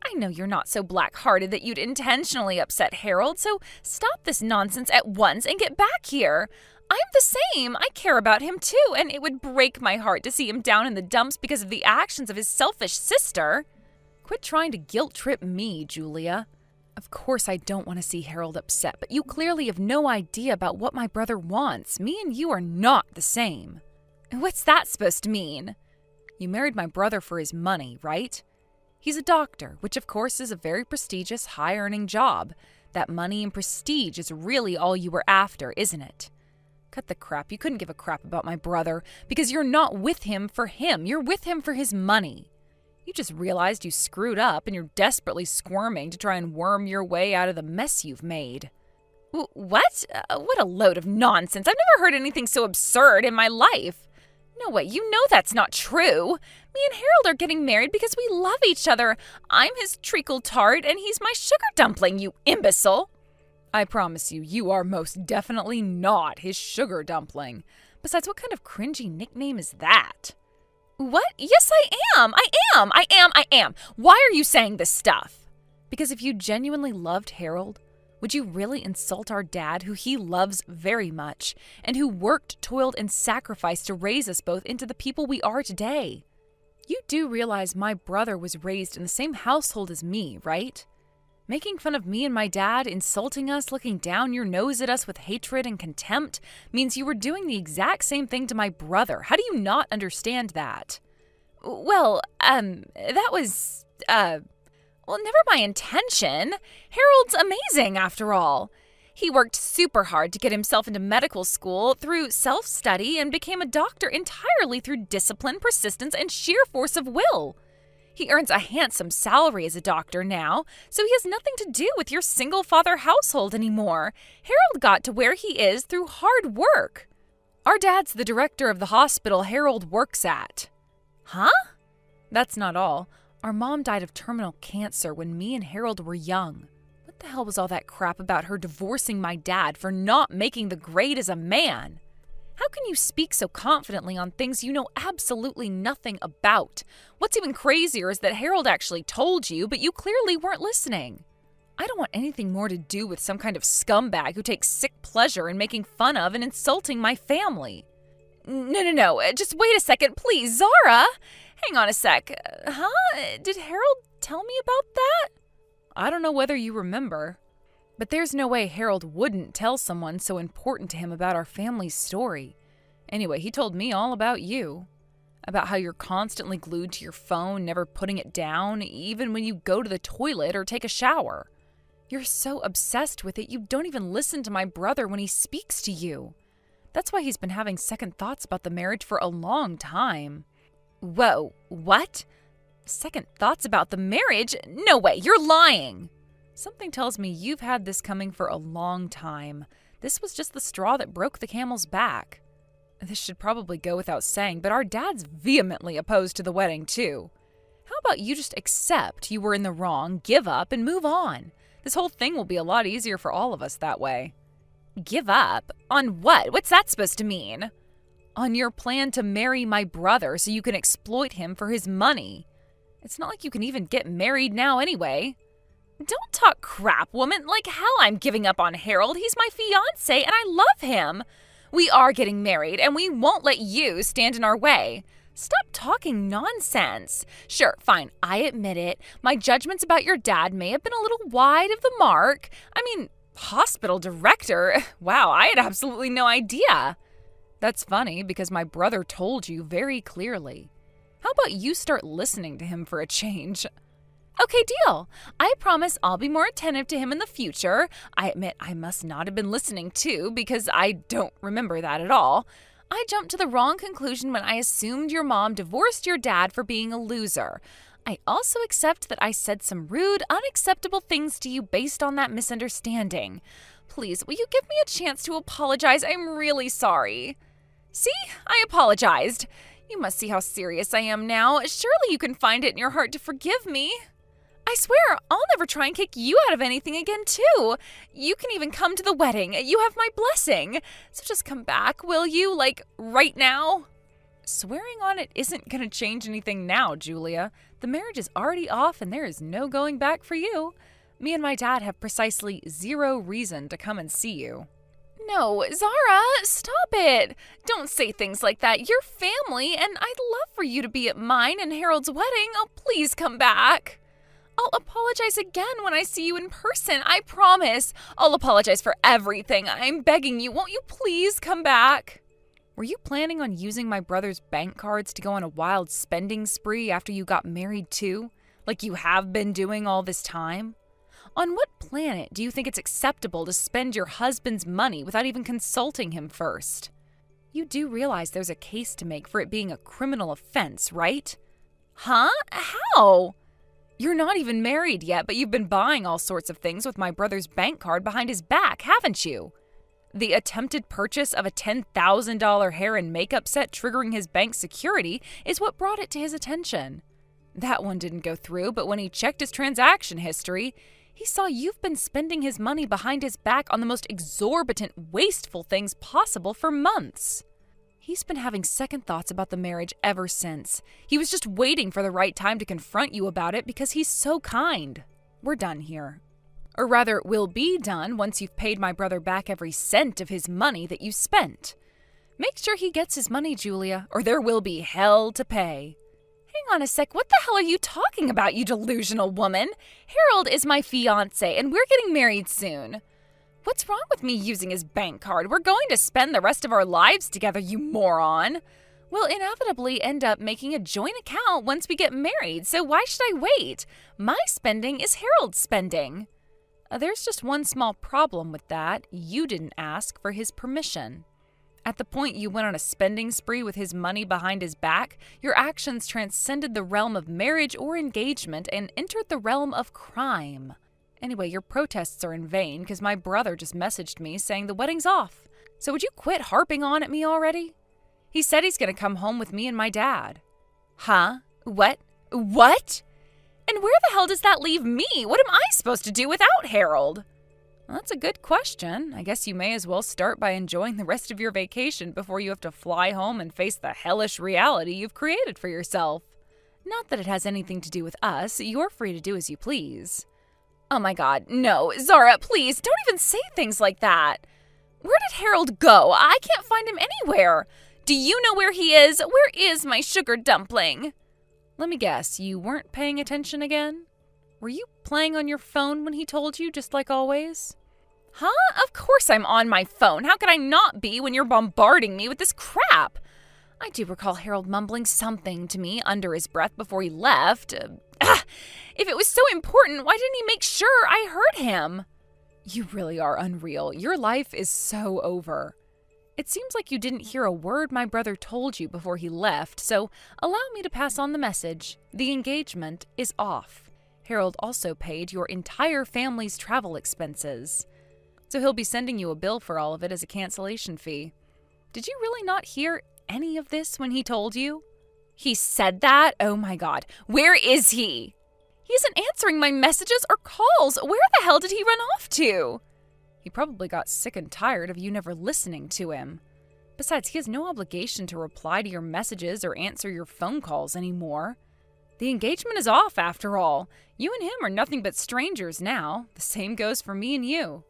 I know you're not so black-hearted that you'd intentionally upset Harold, so stop this nonsense at once and get back here. I'm the same. I care about him too, and it would break my heart to see him down in the dumps because of the actions of his selfish sister. Quit trying to guilt-trip me, Julia. Of course I don't want to see Harold upset, but you clearly have no idea about what my brother wants. Me and you are not the same. What's that supposed to mean? You married my brother for his money, right? He's a doctor, which of course is a very prestigious, high-earning job. That money and prestige is really all you were after, isn't it? Cut the crap. You couldn't give a crap about my brother because you're not with him for him. You're with him for his money. You just realized you screwed up and you're desperately squirming to try and worm your way out of the mess you've made. What? What a load of nonsense. I've never heard anything so absurd in my life. No way, you know that's not true. Me and Harold are getting married because we love each other. I'm his treacle tart and he's my sugar dumpling, you imbecile. I promise you, you are most definitely not his sugar dumpling. Besides, what kind of cringy nickname is that? What? Yes, I am. I am. Why are you saying this stuff? Because if you genuinely loved Harold, would you really insult our dad, who he loves very much, and who worked, toiled, and sacrificed to raise us both into the people we are today? You do realize my brother was raised in the same household as me, right? Making fun of me and my dad, insulting us, looking down your nose at us with hatred and contempt means you were doing the exact same thing to my brother. How do you not understand that? Well, that was, never my intention. Harold's amazing, after all. He worked super hard to get himself into medical school through self-study and became a doctor entirely through discipline, persistence, and sheer force of will. He earns a handsome salary as a doctor now, so he has nothing to do with your single-father household anymore. Harold got to where he is through hard work. Our dad's the director of the hospital Harold works at. Huh? That's not all. Our mom died of terminal cancer when me and Harold were young. What the hell was all that crap about her divorcing my dad for not making the grade as a man? How can you speak so confidently on things you know absolutely nothing about? What's even crazier is that Harold actually told you, but you clearly weren't listening. I don't want anything more to do with some kind of scumbag who takes sick pleasure in making fun of and insulting my family. No. Just wait a second, please, Zara. Hang on a sec. Did Harold tell me about that? I don't know whether you remember. But there's no way Harold wouldn't tell someone so important to him about our family's story. Anyway, he told me all about you. about how you're constantly glued to your phone, never putting it down, even when you go to the toilet or take a shower. You're so obsessed with it, you don't even listen to my brother when he speaks to you. That's why he's been having second thoughts about the marriage for a long time. Whoa, what? Second thoughts about the marriage? No way, you're lying! Something tells me you've had this coming for a long time. This was just the straw that broke the camel's back. This should probably go without saying, but our dad's vehemently opposed to the wedding, too. How about you just accept you were in the wrong, give up, and move on? This whole thing will be a lot easier for all of us that way. Give up? On what? What's that supposed to mean? On your plan to marry my brother so you can exploit him for his money. It's not like you can even get married now anyway. Don't talk crap, woman. Like hell I'm giving up on Harold. He's my fiancé and I love him. We are getting married and we won't let you stand in our way. Stop talking nonsense. Sure, fine, I admit it. My judgments about your dad may have been a little wide of the mark. I mean, hospital director? Wow, I had absolutely no idea. That's funny because my brother told you very clearly. How about you start listening to him for a change? Okay, deal. I promise I'll be more attentive to him in the future. I admit I must not have been listening too because I don't remember that at all. I jumped to the wrong conclusion when I assumed your mom divorced your dad for being a loser. I also accept that I said some rude, unacceptable things to you based on that misunderstanding. Please, will you give me a chance to apologize? I'm really sorry. See? I apologized. You must see how serious I am now. Surely you can find it in your heart to forgive me. I swear, I'll never try and kick you out of anything again, too. You can even come to the wedding. You have my blessing. So just come back, will you? Like, right now? Swearing on it isn't going to change anything now, Julia. The marriage is already off and there is no going back for you. Me and my dad have precisely 0 reason to come and see you. No, Zara, stop it. Don't say things like that. You're family, and I'd love for you to be at mine and Harold's wedding. Oh, please come back. I'll apologize again when I see you in person. I promise. I'll apologize for everything. I'm begging you. Won't you please come back? Were you planning on using my brother's bank cards to go on a wild spending spree after you got married too? Like you have been doing all this time? On what planet do you think it's acceptable to spend your husband's money without even consulting him first? You do realize there's a case to make for it being a criminal offense, right? Huh? How? You're not even married yet, but you've been buying all sorts of things with my brother's bank card behind his back, haven't you? The attempted purchase of a $10,000 hair and makeup set triggering his bank security is what brought it to his attention. That one didn't go through, but when he checked his transaction history, he saw you've been spending his money behind his back on the most exorbitant, wasteful things possible for months. He's been having second thoughts about the marriage ever since. He was just waiting for the right time to confront you about it because he's so kind. We're done here. Or rather, we'll be done once you've paid my brother back every cent of his money that you spent. Make sure he gets his money, Julia, or there will be hell to pay. Hang on a sec, what the hell are you talking about, you delusional woman? Harold is my fiancé, and we're getting married soon. What's wrong with me using his bank card? We're going to spend the rest of our lives together, you moron. We'll inevitably end up making a joint account once we get married, so why should I wait? My spending is Harold's spending. There's just one small problem with that. You didn't ask for his permission. At the point you went on a spending spree with his money behind his back, your actions transcended the realm of marriage or engagement and entered the realm of crime. Anyway, your protests are in vain because my brother just messaged me saying the wedding's off. So would you quit harping on at me already? He said he's going to come home with me and my dad. Huh? What? What? And where the hell does that leave me? What am I supposed to do without Harold? Well, that's a good question. I guess you may as well start by enjoying the rest of your vacation before you have to fly home and face the hellish reality you've created for yourself. Not that it has anything to do with us. You're free to do as you please. Oh my God, no. Zara, please, don't even say things like that. Where did Harold go? I can't find him anywhere. Do you know where he is? Where is my sugar dumpling? Let me guess, you weren't paying attention again? Were you playing on your phone when he told you, just like always? Huh? Of course I'm on my phone. How could I not be when you're bombarding me with this crap? I do recall Harold mumbling something to me under his breath before he left. If it was so important, why didn't he make sure I heard him? You really are unreal. Your life is so over. It seems like you didn't hear a word my brother told you before he left, so allow me to pass on the message. The engagement is off. Harold also paid your entire family's travel expenses, so he'll be sending you a bill for all of it as a cancellation fee. Did you really not hear any of this when he told you? He said that? Oh my God. Where is he? He isn't answering my messages or calls. Where the hell did he run off to? He probably got sick and tired of you never listening to him. Besides, he has no obligation to reply to your messages or answer your phone calls anymore. The engagement is off, after all. You and him are nothing but strangers now. The same goes for me and you.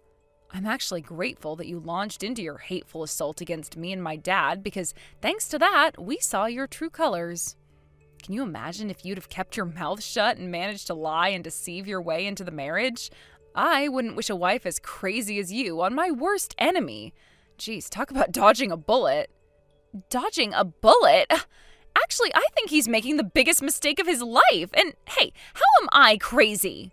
I'm actually grateful that you launched into your hateful assault against me and my dad, because thanks to that, we saw your true colors. Can you imagine if you'd have kept your mouth shut and managed to lie and deceive your way into the marriage? I wouldn't wish a wife as crazy as you on my worst enemy. Geez, talk about dodging a bullet. Dodging a bullet? Actually, I think he's making the biggest mistake of his life. And hey, how am I crazy?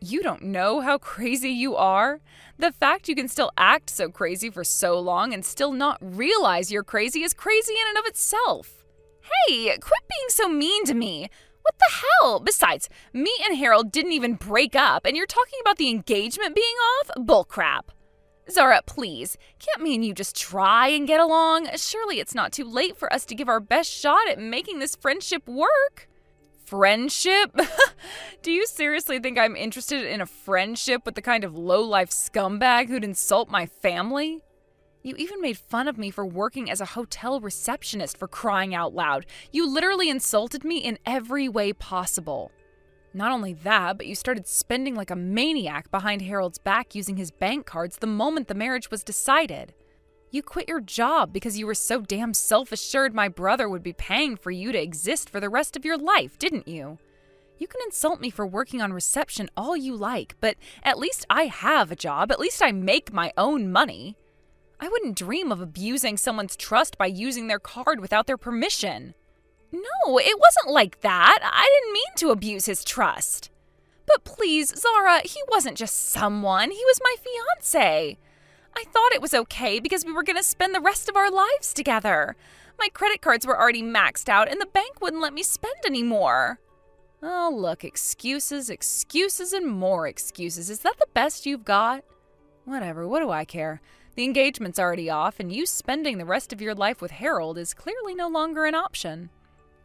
You don't know how crazy you are? The fact you can still act so crazy for so long and still not realize you're crazy is crazy in and of itself. Hey, quit being so mean to me. What the hell? Besides, me and Harold didn't even break up, and you're talking about the engagement being off? Bullcrap. Zara, please, can't me and you just try and get along? Surely it's not too late for us to give our best shot at making this friendship work. Friendship? Do you seriously think I'm interested in a friendship with the kind of low-life scumbag who'd insult my family? You even made fun of me for working as a hotel receptionist, for crying out loud. You literally insulted me in every way possible. Not only that, but you started spending like a maniac behind Harold's back using his bank cards the moment the marriage was decided. You quit your job because you were so damn self-assured my brother would be paying for you to exist for the rest of your life, didn't you? You can insult me for working on reception all you like, but at least I have a job. At least I make my own money. I wouldn't dream of abusing someone's trust by using their card without their permission. No, it wasn't like that. I didn't mean to abuse his trust. But please, Zara, he wasn't just someone. He was my fiancé. I thought it was okay because we were going to spend the rest of our lives together. My credit cards were already maxed out and the bank wouldn't let me spend any more. Oh, look, excuses, excuses, and more excuses. Is that the best you've got? Whatever, what do I care? The engagement's already off, and you spending the rest of your life with Harold is clearly no longer an option.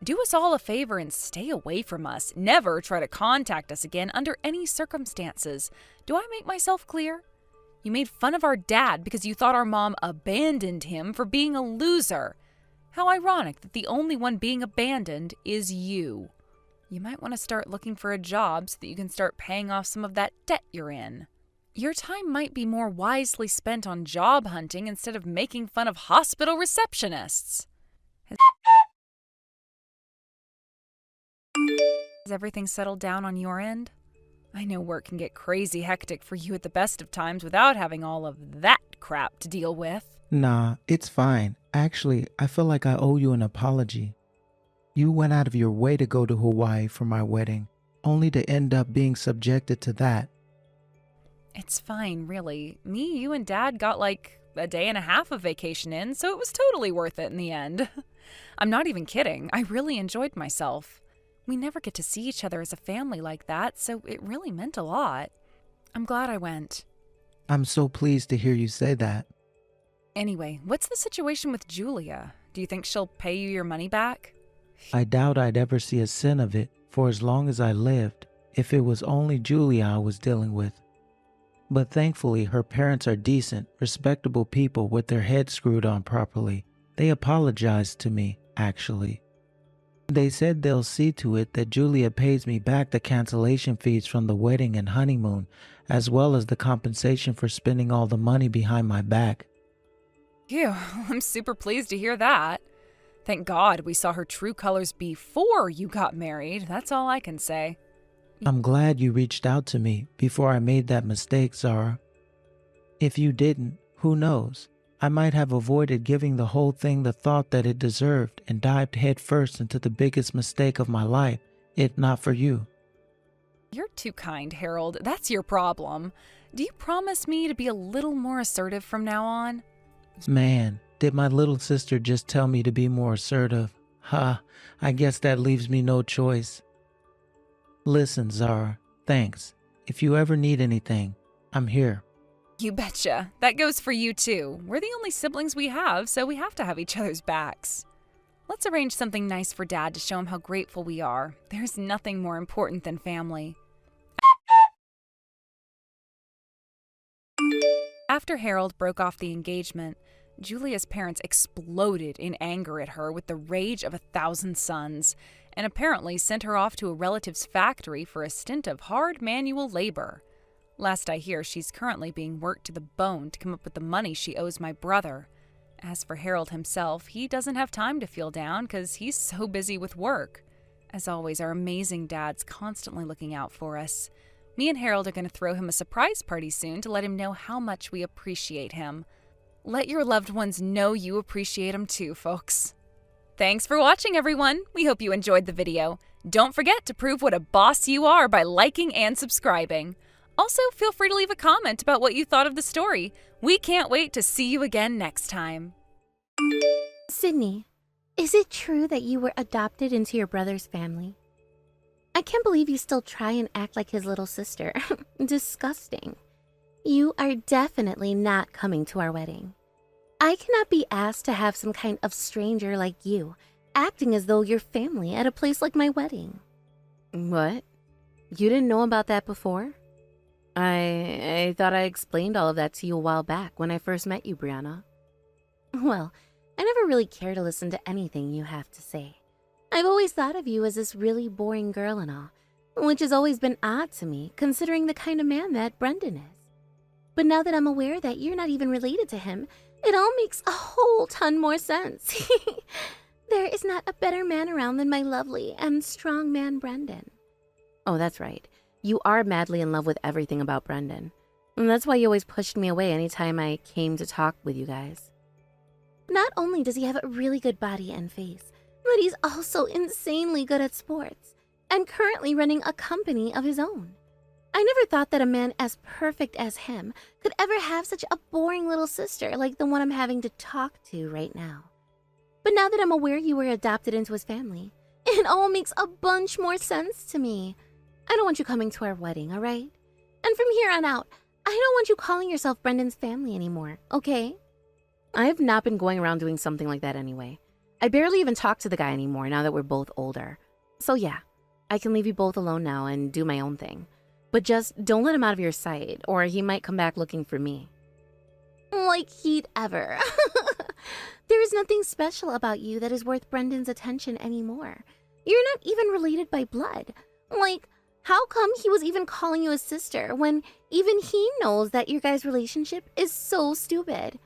Do us all a favor and stay away from us. Never try to contact us again under any circumstances. Do I make myself clear? You made fun of our dad because you thought our mom abandoned him for being a loser. How ironic that the only one being abandoned is you. You might want to start looking for a job so that you can start paying off some of that debt you're in. Your time might be more wisely spent on job hunting instead of making fun of hospital receptionists. Has everything settled down on your end? I know work can get crazy hectic for you at the best of times without having all of that crap to deal with. Nah, it's fine. Actually, I feel like I owe you an apology. You went out of your way to go to Hawaii for my wedding, only to end up being subjected to that. It's fine, really. Me, you, and Dad got like a day and a half of vacation in, so it was totally worth it in the end. I'm not even kidding. I really enjoyed myself. We never get to see each other as a family like that, so it really meant a lot. I'm glad I went. I'm so pleased to hear you say that. Anyway, what's the situation with Julia? Do you think she'll pay you your money back? I doubt I'd ever see a cent of it for as long as I lived, if it was only Julia I was dealing with. But thankfully, her parents are decent, respectable people with their heads screwed on properly. They apologized to me, actually. They said they'll see to it that Julia pays me back the cancellation fees from the wedding and honeymoon, as well as the compensation for spending all the money behind my back. Phew, I'm super pleased to hear that. Thank God we saw her true colors before you got married. That's all I can say. I'm glad you reached out to me before I made that mistake, Zara. If you didn't, who knows? I might have avoided giving the whole thing the thought that it deserved and dived headfirst into the biggest mistake of my life, if not for you. You're too kind, Harold. That's your problem. Do you promise me to be a little more assertive from now on? Man, did my little sister just tell me to be more assertive? Ha, I guess that leaves me no choice. Listen, Zara, thanks. If you ever need anything, I'm here. You betcha. That goes for you too. We're the only siblings we have, so we have to have each other's backs. Let's arrange something nice for Dad to show him how grateful we are. There's nothing more important than family. After Harold broke off the engagement, Julia's parents exploded in anger at her with the rage of 1,000 suns, and apparently sent her off to a relative's factory for a stint of hard manual labor. Last I hear, she's currently being worked to the bone to come up with the money she owes my brother. As for Harold himself, he doesn't have time to feel down because he's so busy with work. As always, our amazing dad's constantly looking out for us. Me and Harold are going to throw him a surprise party soon to let him know how much we appreciate him. Let your loved ones know you appreciate them too, folks. Thanks for watching, everyone. We hope you enjoyed the video. Don't forget to prove what a boss you are by liking and subscribing. Also, feel free to leave a comment about what you thought of the story. We can't wait to see you again next time. Sydney, is it true that you were adopted into your brother's family? I can't believe you still try and act like his little sister. Disgusting. You are definitely not coming to our wedding. I cannot be asked to have some kind of stranger like you acting as though you're family at a place like my wedding. What? You didn't know about that before? I thought I explained all of that to you a while back when I first met you, Brianna. Well, I never really care to listen to anything you have to say. I've always thought of you as this really boring girl and all, which has always been odd to me, considering the kind of man that Brendan is. But now that I'm aware that you're not even related to him, it all makes a whole ton more sense. There is not a better man around than my lovely and strong man, Brendan. Oh, that's right. You are madly in love with everything about Brendan. And that's why you always pushed me away anytime I came to talk with you guys. Not only does he have a really good body and face, but he's also insanely good at sports and currently running a company of his own. I never thought that a man as perfect as him could ever have such a boring little sister like the one I'm having to talk to right now. But now that I'm aware you were adopted into his family, it all makes a bunch more sense to me. I don't want you coming to our wedding, all right? And from here on out, I don't want you calling yourself Brendan's family anymore, okay? I have not been going around doing something like that anyway. I barely even talk to the guy anymore now that we're both older. So yeah, I can leave you both alone now and do my own thing. But just don't let him out of your sight, or he might come back looking for me. Like he'd ever. There is nothing special about you that is worth Brendan's attention anymore. You're not even related by blood. Like, how come he was even calling you a sister when even he knows that your guys' relationship is so stupid?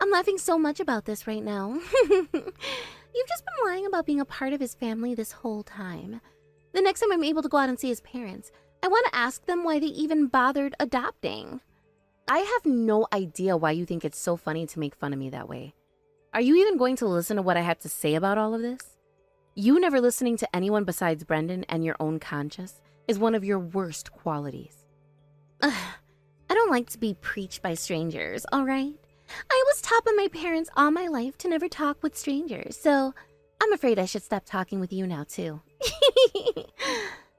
I'm laughing so much about this right now. You've just been lying about being a part of his family this whole time. The next time I'm able to go out and see his parents, I want to ask them why they even bothered adopting. I have no idea why you think it's so funny to make fun of me that way. Are you even going to listen to what I have to say about all of this? You never listening to anyone besides Brendan and your own conscience is one of your worst qualities. I don't like to be preached by strangers, all right? I was taught by my parents all my life to never talk with strangers, so I'm afraid I should stop talking with you now, too.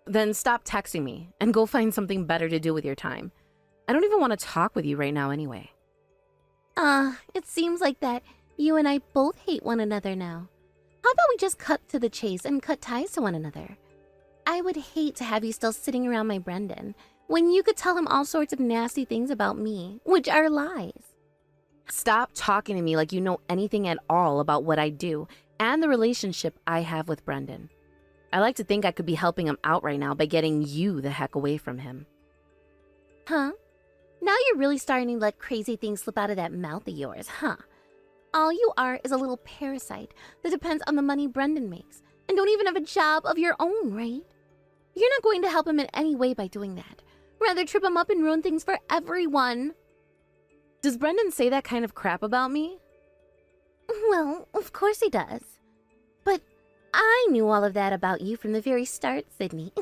Then stop texting me and go find something better to do with your time. I don't even want to talk with you right now anyway. It seems like that you and I both hate one another now. How about we just cut to the chase and cut ties to one another? I would hate to have you still sitting around my Brendan when you could tell him all sorts of nasty things about me, which are lies. Stop talking to me like you know anything at all about what I do and the relationship I have with Brendan. I like to think I could be helping him out right now by getting you the heck away from him. Huh? Now you're really starting to let crazy things slip out of that mouth of yours, huh? All you are is a little parasite that depends on the money Brendan makes and don't even have a job of your own, right? You're not going to help him in any way by doing that. Rather trip him up and ruin things for everyone. Does Brendan say that kind of crap about me? Well, of course he does. But I knew all of that about you from the very start, Sydney.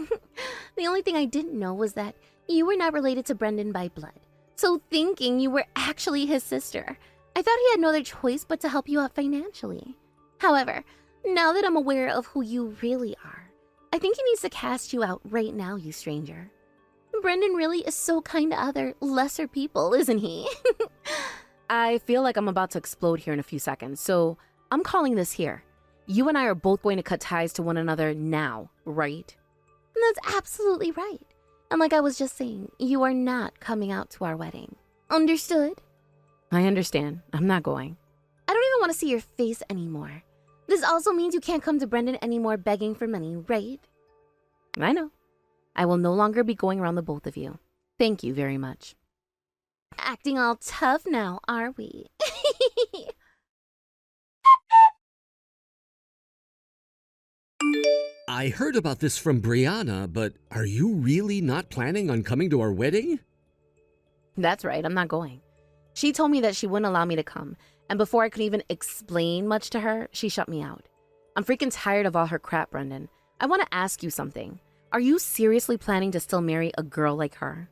The only thing I didn't know was that you were not related to Brendan by blood. So thinking you were actually his sister, I thought he had no other choice but to help you out financially. However, now that I'm aware of who you really are, I think he needs to cast you out right now, you stranger. Brendan really is so kind to other, lesser people, isn't he? I feel like I'm about to explode here in a few seconds, so I'm calling this here. You and I are both going to cut ties to one another now, right? That's absolutely right. And like I was just saying, you are not coming out to our wedding. Understood? I understand. I'm not going. I don't even want to see your face anymore. This also means you can't come to Brendan anymore begging for money, right? I know. I will no longer be going around the both of you. Thank you very much. Acting all tough now, are we? I heard about this from Brianna, but are you really not planning on coming to our wedding? That's right, I'm not going. She told me that she wouldn't allow me to come, and before I could even explain much to her, she shut me out. I'm freaking tired of all her crap, Brendan. I want to ask you something. Are you seriously planning to still marry a girl like her?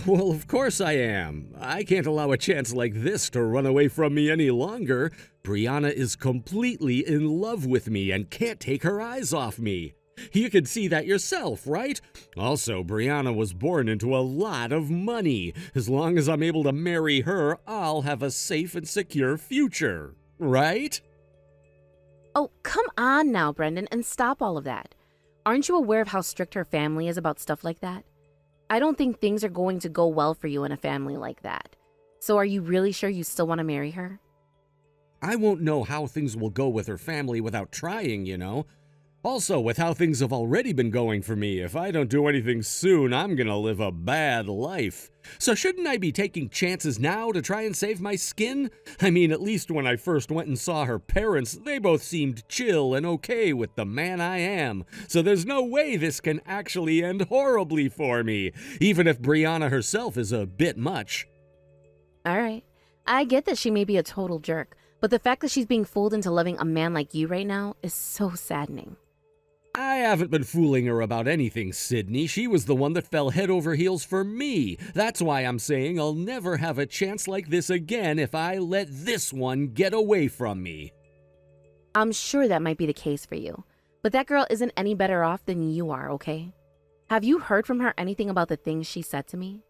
Well, of course I am. I can't allow a chance like this to run away from me any longer. Brianna is completely in love with me and can't take her eyes off me. You can see that yourself, right? Also, Brianna was born into a lot of money. As long as I'm able to marry her, I'll have a safe and secure future, right? Oh, come on now, Brendan, and stop all of that. Aren't you aware of how strict her family is about stuff like that? I don't think things are going to go well for you in a family like that. So are you really sure you still want to marry her? I won't know how things will go with her family without trying, you know. Also, with how things have already been going for me, if I don't do anything soon, I'm gonna live a bad life. So shouldn't I be taking chances now to try and save my skin? I mean, at least when I first went and saw her parents, they both seemed chill and okay with the man I am. So there's no way this can actually end horribly for me, even if Brianna herself is a bit much. All right. I get that she may be a total jerk, but the fact that she's being fooled into loving a man like you right now is so saddening. I haven't been fooling her about anything, Sydney. She was the one that fell head over heels for me. That's why I'm saying I'll never have a chance like this again if I let this one get away from me. I'm sure that might be the case for you, but that girl isn't any better off than you are, okay? Have you heard from her anything about the things she said to me?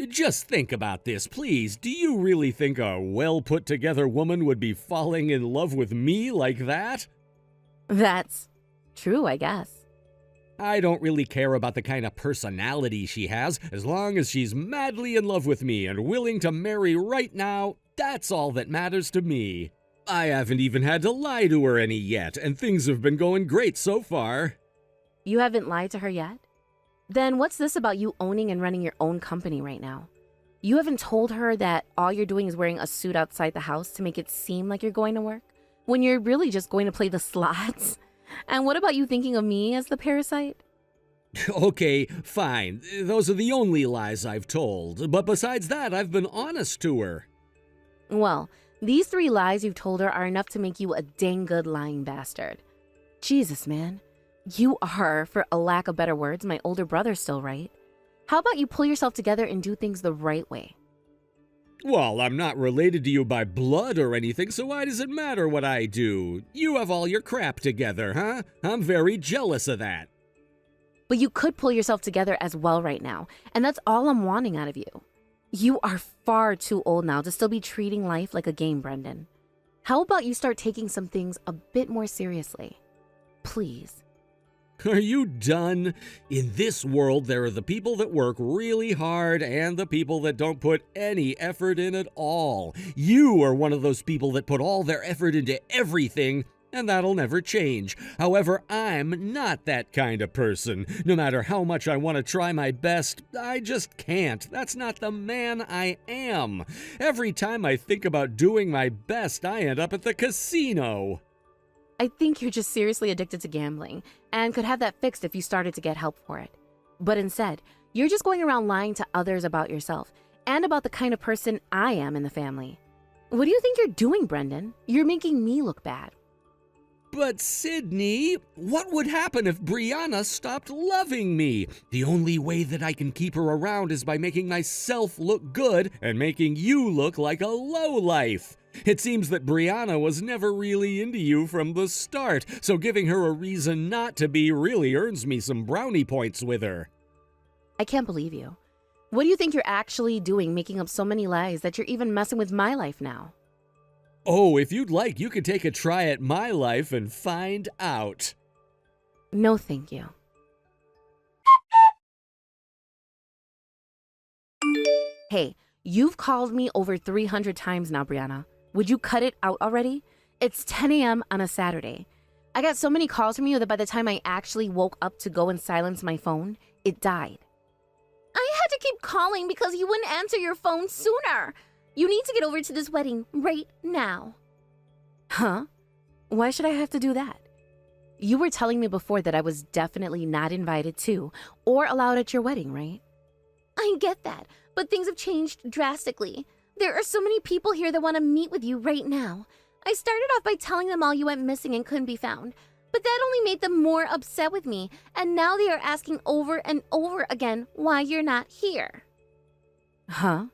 Just think about this, please. Do you really think a well-put-together woman would be falling in love with me like that? That's true, I guess. I don't really care about the kind of personality she has. As long as she's madly in love with me and willing to marry right now, that's all that matters to me. I haven't even had to lie to her any yet, and things have been going great so far. You haven't lied to her yet? Then what's this about you owning and running your own company right now? You haven't told her that all you're doing is wearing a suit outside the house to make it seem like you're going to work, when you're really just going to play the slots? And what about you thinking of me as the parasite? Okay, fine. Those are the only lies I've told. But besides that, I've been honest to her. Well, these 3 lies you've told her are enough to make you a dang good lying bastard. Jesus, man. You are, for a lack of better words, my older brother still, right? How about you pull yourself together and do things the right way? Well, I'm not related to you by blood or anything, so why does it matter what I do? You have all your crap together, huh? I'm very jealous of that. But you could pull yourself together as well right now, and that's all I'm wanting out of you. You are far too old now to still be treating life like a game, Brendan. How about you start taking some things a bit more seriously? Please. Are you done? In this world, there are the people that work really hard and the people that don't put any effort in at all. You are one of those people that put all their effort into everything, and that'll never change. However, I'm not that kind of person. No matter how much I want to try my best, I just can't. That's not the man I am. Every time I think about doing my best, I end up at the casino. I think you're just seriously addicted to gambling and could have that fixed if you started to get help for it. But instead, you're just going around lying to others about yourself. and about the kind of person I am in the family. What do you think you're doing, Brendan? You're making me look bad. But Sydney, what would happen if Brianna stopped loving me? The only way that I can keep her around is by making myself look good and making you look like a lowlife. It seems that Brianna was never really into you from the start, so giving her a reason not to be really earns me some brownie points with her. I can't believe you. What do you think you're actually doing, making up so many lies that you're even messing with my life now? Oh, if you'd like, you could take a try at my life and find out. No, thank you. Hey, you've called me over 300 times now, Brianna. Would you cut it out already? It's 10 a.m. on a Saturday. I got so many calls from you that by the time I actually woke up to go and silence my phone, it died. I had to keep calling because you wouldn't answer your phone sooner. You need to get over to this wedding right now. Huh? Why should I have to do that? You were telling me before that I was definitely not invited to or allowed at your wedding, right? I get that, but things have changed drastically. There are so many people here that want to meet with you right now. I started off by telling them all you went missing and couldn't be found, but that only made them more upset with me, and now they are asking over and over again why you're not here. Huh?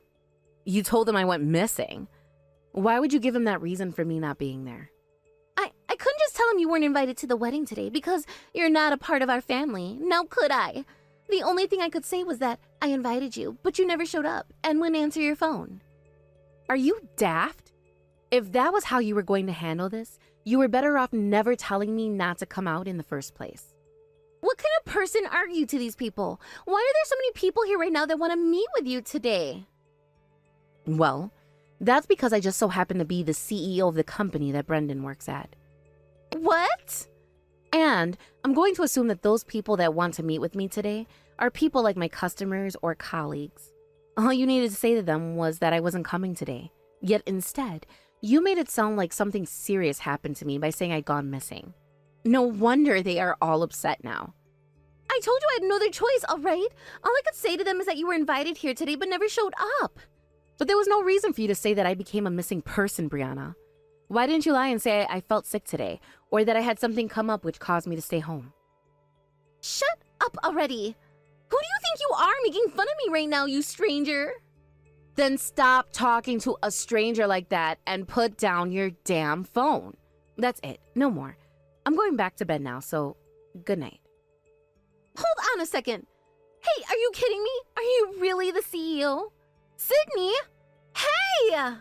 You told them I went missing. Why would you give them that reason for me not being there? I couldn't just tell them you weren't invited to the wedding today because you're not a part of our family. Now could I? The only thing I could say was that I invited you, but you never showed up and wouldn't answer your phone. Are you daft? If that was how you were going to handle this, you were better off never telling me not to come out in the first place. What kind of person are you to these people? Why are there so many people here right now that want to meet with you today? Well, that's because I just so happen to be the CEO of the company that Brendan works at. What? And I'm going to assume that those people that want to meet with me today are people like my customers or colleagues. All you needed to say to them was that I wasn't coming today. Yet instead, you made it sound like something serious happened to me by saying I'd gone missing. No wonder they are all upset now. I told you I had no other choice, all right? All I could say to them is that you were invited here today but never showed up. But there was no reason for you to say that I became a missing person, Brianna. Why didn't you lie and say I felt sick today, or that I had something come up which caused me to stay home? Shut up already! Who do you think you are making fun of me right now, you stranger? Then stop talking to a stranger like that and put down your damn phone. That's it, no more. I'm going back to bed now, so good night. Hold on a second. Hey, are you kidding me? Are you really the CEO? Sydney? Hey!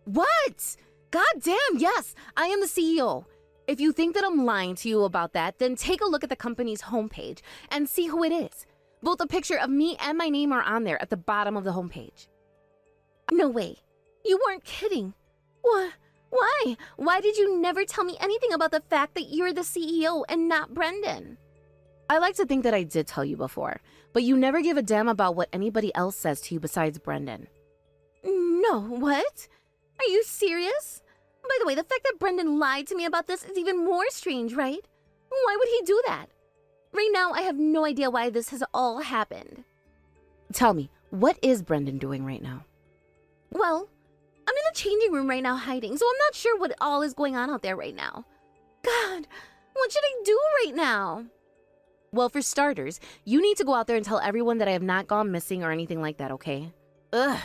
What? God damn, yes, I am the CEO. If you think that I'm lying to you about that, then take a look at the company's homepage and see who it is. Both a picture of me and my name are on there at the bottom of the homepage. No way. You weren't kidding. What? Why? Why did you never tell me anything about the fact that you're the CEO and not Brendan? I like to think that I did tell you before, but you never give a damn about what anybody else says to you besides Brendan. No, what? Are you serious? By the way, the fact that Brendan lied to me about this is even more strange, right? Why would he do that? Right now, I have no idea why this has all happened. Tell me, what is Brendan doing right now? Well, I'm in the changing room right now hiding, so I'm not sure what all is going on out there right now. God, what should I do right now? Well, for starters, you need to go out there and tell everyone that I have not gone missing or anything like that, okay? Ugh,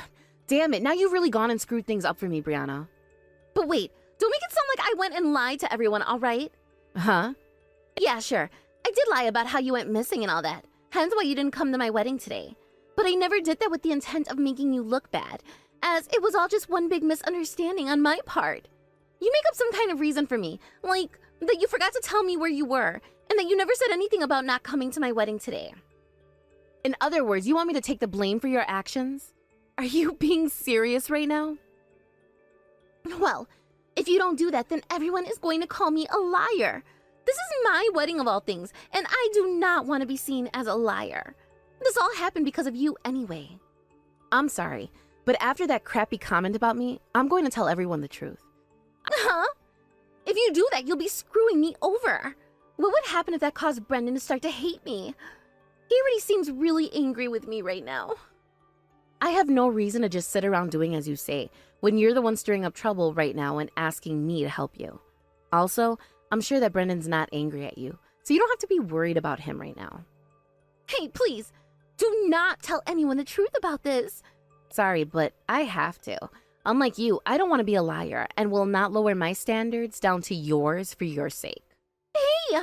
damn it, now you've really gone and screwed things up for me, Brianna. But wait, don't make it sound like I went and lied to everyone, all right? Huh? Yeah, sure. I did lie about how you went missing and all that. Hence why you didn't come to my wedding today. But I never did that with the intent of making you look bad, as it was all just one big misunderstanding on my part. You make up some kind of reason for me, like that you forgot to tell me where you were, and that you never said anything about not coming to my wedding today. In other words, you want me to take the blame for your actions? Are you being serious right now? Well, if you don't do that, then everyone is going to call me a liar. This is my wedding of all things, and I do not want to be seen as a liar. This all happened because of you anyway. I'm sorry, but after that crappy comment about me, I'm going to tell everyone the truth. Huh? If you do that, you'll be screwing me over. What would happen if that caused Brendan to start to hate me? He already seems really angry with me right now. I have no reason to just sit around doing as you say when you're the one stirring up trouble right now and asking me to help you. Also, I'm sure that Brendan's not angry at you, so you don't have to be worried about him right now. Hey, please, do not tell anyone the truth about this. Sorry, but I have to. Unlike you, I don't want to be a liar and will not lower my standards down to yours for your sake. Hey,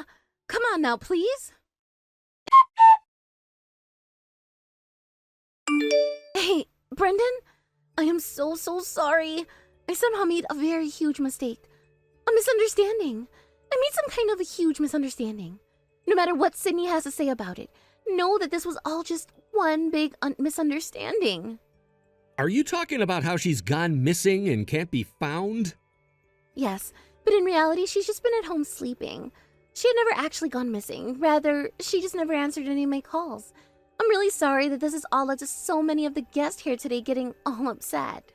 come on now, please. Hey, Brendan, I am so sorry. I somehow made a very huge mistake. A misunderstanding. I made some kind of a huge misunderstanding. No matter what Sydney has to say about it, know that this was all just one big misunderstanding. Are you talking about how she's gone missing and can't be found? Yes, but in reality, she's just been at home sleeping. She had never actually gone missing. Rather, she just never answered any of my calls. I'm really sorry that this has all led to so many of the guests here today getting all upset.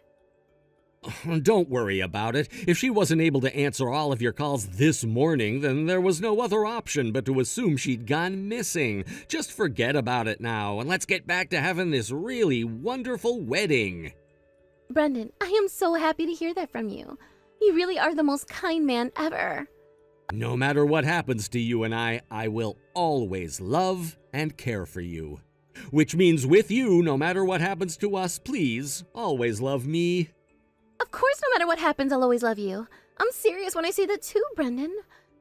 Don't worry about it. If she wasn't able to answer all of your calls this morning, then there was no other option but to assume she'd gone missing. Just forget about it now, and let's get back to having this really wonderful wedding. Brendan, I am so happy to hear that from you. You really are the most kind man ever. No matter what happens to you and I will always love and care for you. Which means with you, no matter what happens to us, please always love me. Of course, no matter what happens, I'll always love you. I'm serious when I say that too, Brendan.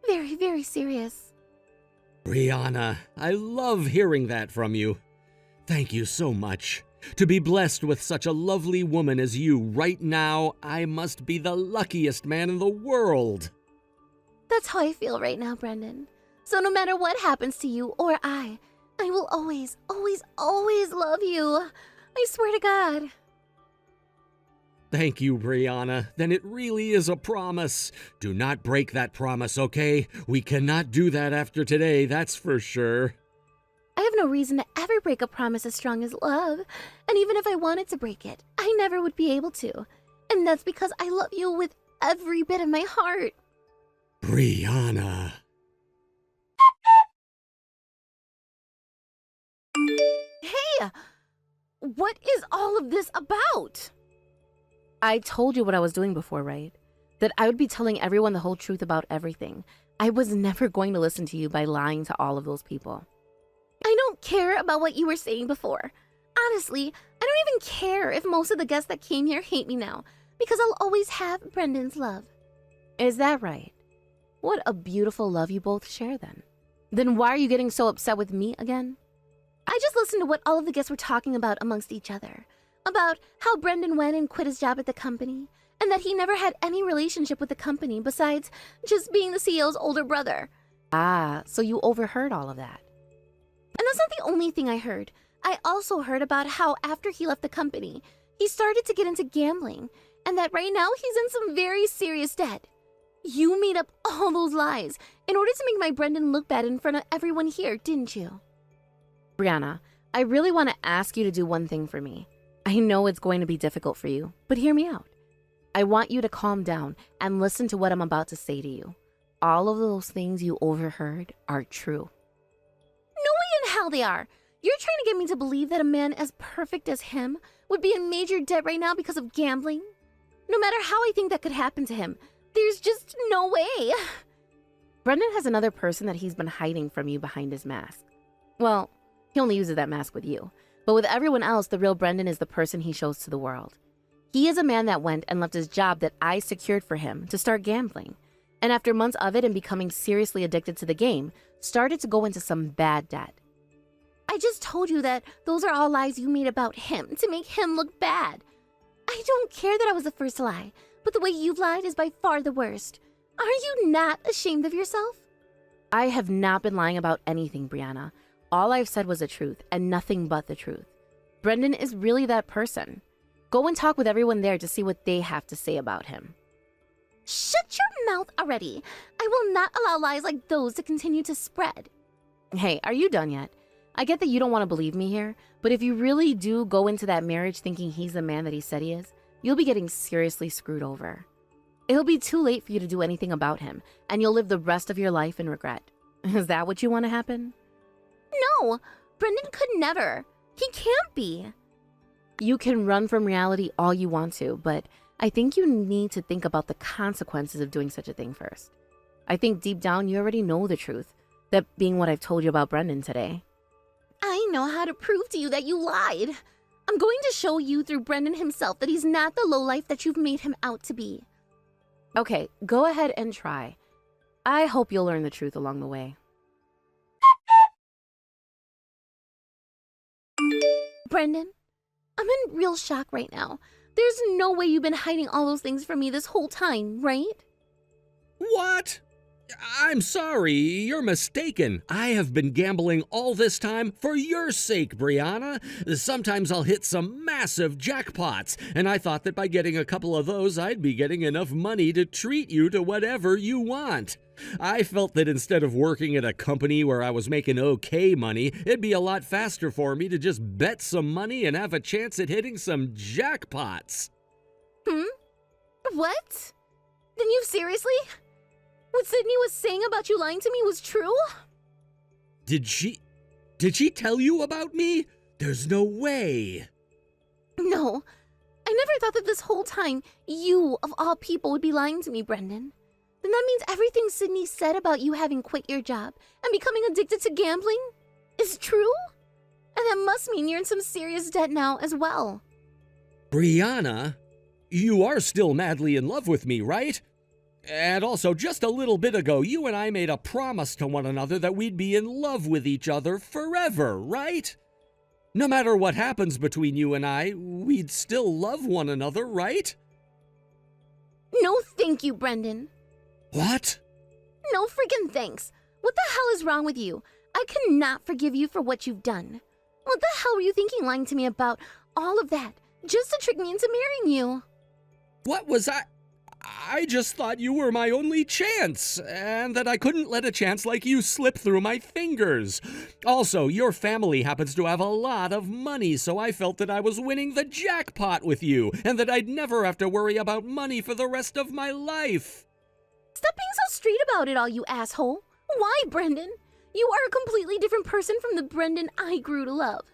Very, very serious. Brianna, I love hearing that from you. Thank you so much. To be blessed with such a lovely woman as you right now, I must be the luckiest man in the world. That's how I feel right now, Brendan. So no matter what happens to you or I will always, always, always love you. I swear to God. Thank you, Brianna. Then it really is a promise. Do not break that promise, okay? We cannot do that after today, that's for sure. I have no reason to ever break a promise as strong as love. And even if I wanted to break it, I never would be able to. And that's because I love you with every bit of my heart. Brianna. Hey! What is all of this about? I told you what I was doing before, right? That I would be telling everyone the whole truth about everything. I was never going to listen to you by lying to all of those people. I don't care about what you were saying before. Honestly, I don't even care if most of the guests that came here hate me now, because I'll always have Brendan's love. Is that right? What a beautiful love you both share then. Then why are you getting so upset with me again? I just listened to what all of the guests were talking about amongst each other. About how Brendan went and quit his job at the company, and that he never had any relationship with the company besides just being the CEO's older brother. Ah, so you overheard all of that. And that's not the only thing I heard. I also heard about how after he left the company, he started to get into gambling, and that right now he's in some very serious debt. You made up all those lies in order to make my Brendan look bad in front of everyone here, didn't you? Brianna, I really want to ask you to do one thing for me. I know it's going to be difficult for you, but hear me out. I want you to calm down and listen to what I'm about to say to you. All of those things you overheard are true. No way in hell they are. You're trying to get me to believe that a man as perfect as him would be in major debt right now because of gambling? No matter how I think that could happen to him, there's just no way. Brendan has another person that he's been hiding from you behind his mask. Well, he only uses that mask with you. But with everyone else, the real Brendan is the person he shows to the world. He is a man that went and left his job that I secured for him to start gambling. And after months of it and becoming seriously addicted to the game, started to go into some bad debt. I just told you that those are all lies you made about him to make him look bad. I don't care that I was the first to lie, but the way you've lied is by far the worst. Are you not ashamed of yourself? I have not been lying about anything, Brianna. All I've said was the truth, and nothing but the truth. Brendan is really that person. Go and talk with everyone there to see what they have to say about him. Shut your mouth already. I will not allow lies like those to continue to spread. Hey, are you done yet? I get that you don't want to believe me here, but if you really do go into that marriage thinking he's the man that he said he is, you'll be getting seriously screwed over. It'll be too late for you to do anything about him, and you'll live the rest of your life in regret. Is that what you want to happen? No, Brendan could never. He can't be. You can run from reality all you want to, but I think you need to think about the consequences of doing such a thing first. I think deep down you already know the truth, that being what I've told you about Brendan today. I know how to prove to you that you lied. I'm going to show you through Brendan himself that he's not the lowlife that you've made him out to be. Okay, go ahead and try. I hope you'll learn the truth along the way. Brendan, I'm in real shock right now. There's no way you've been hiding all those things from me this whole time, right? What? I'm sorry, you're mistaken. I have been gambling all this time for your sake, Brianna. Sometimes I'll hit some massive jackpots, and I thought that by getting a couple of those, I'd be getting enough money to treat you to whatever you want. I felt that instead of working at a company where I was making okay money, it'd be a lot faster for me to just bet some money and have a chance at hitting some jackpots. What? Then you seriously? What Sydney was saying about you lying to me was true? Did she tell you about me? There's no way. No. I never thought that this whole time you, of all people, would be lying to me, Brendan. Then that means everything Sydney said about you having quit your job and becoming addicted to gambling is true? And that must mean you're in some serious debt now as well. Brianna, you are still madly in love with me, right? And also, just a little bit ago, you and I made a promise to one another that we'd be in love with each other forever, right? No matter what happens between you and I, we'd still love one another, right? No thank you, Brendan. What? No freaking thanks. What the hell is wrong with you? I cannot forgive you for what you've done. What the hell were you thinking lying to me about all of that just to trick me into marrying you? What was I just thought you were my only chance, and that I couldn't let a chance like you slip through my fingers. Also, your family happens to have a lot of money, so I felt that I was winning the jackpot with you, and that I'd never have to worry about money for the rest of my life. Stop being so straight about it all, you asshole. Why, Brendan? You are a completely different person from the Brendan I grew to love.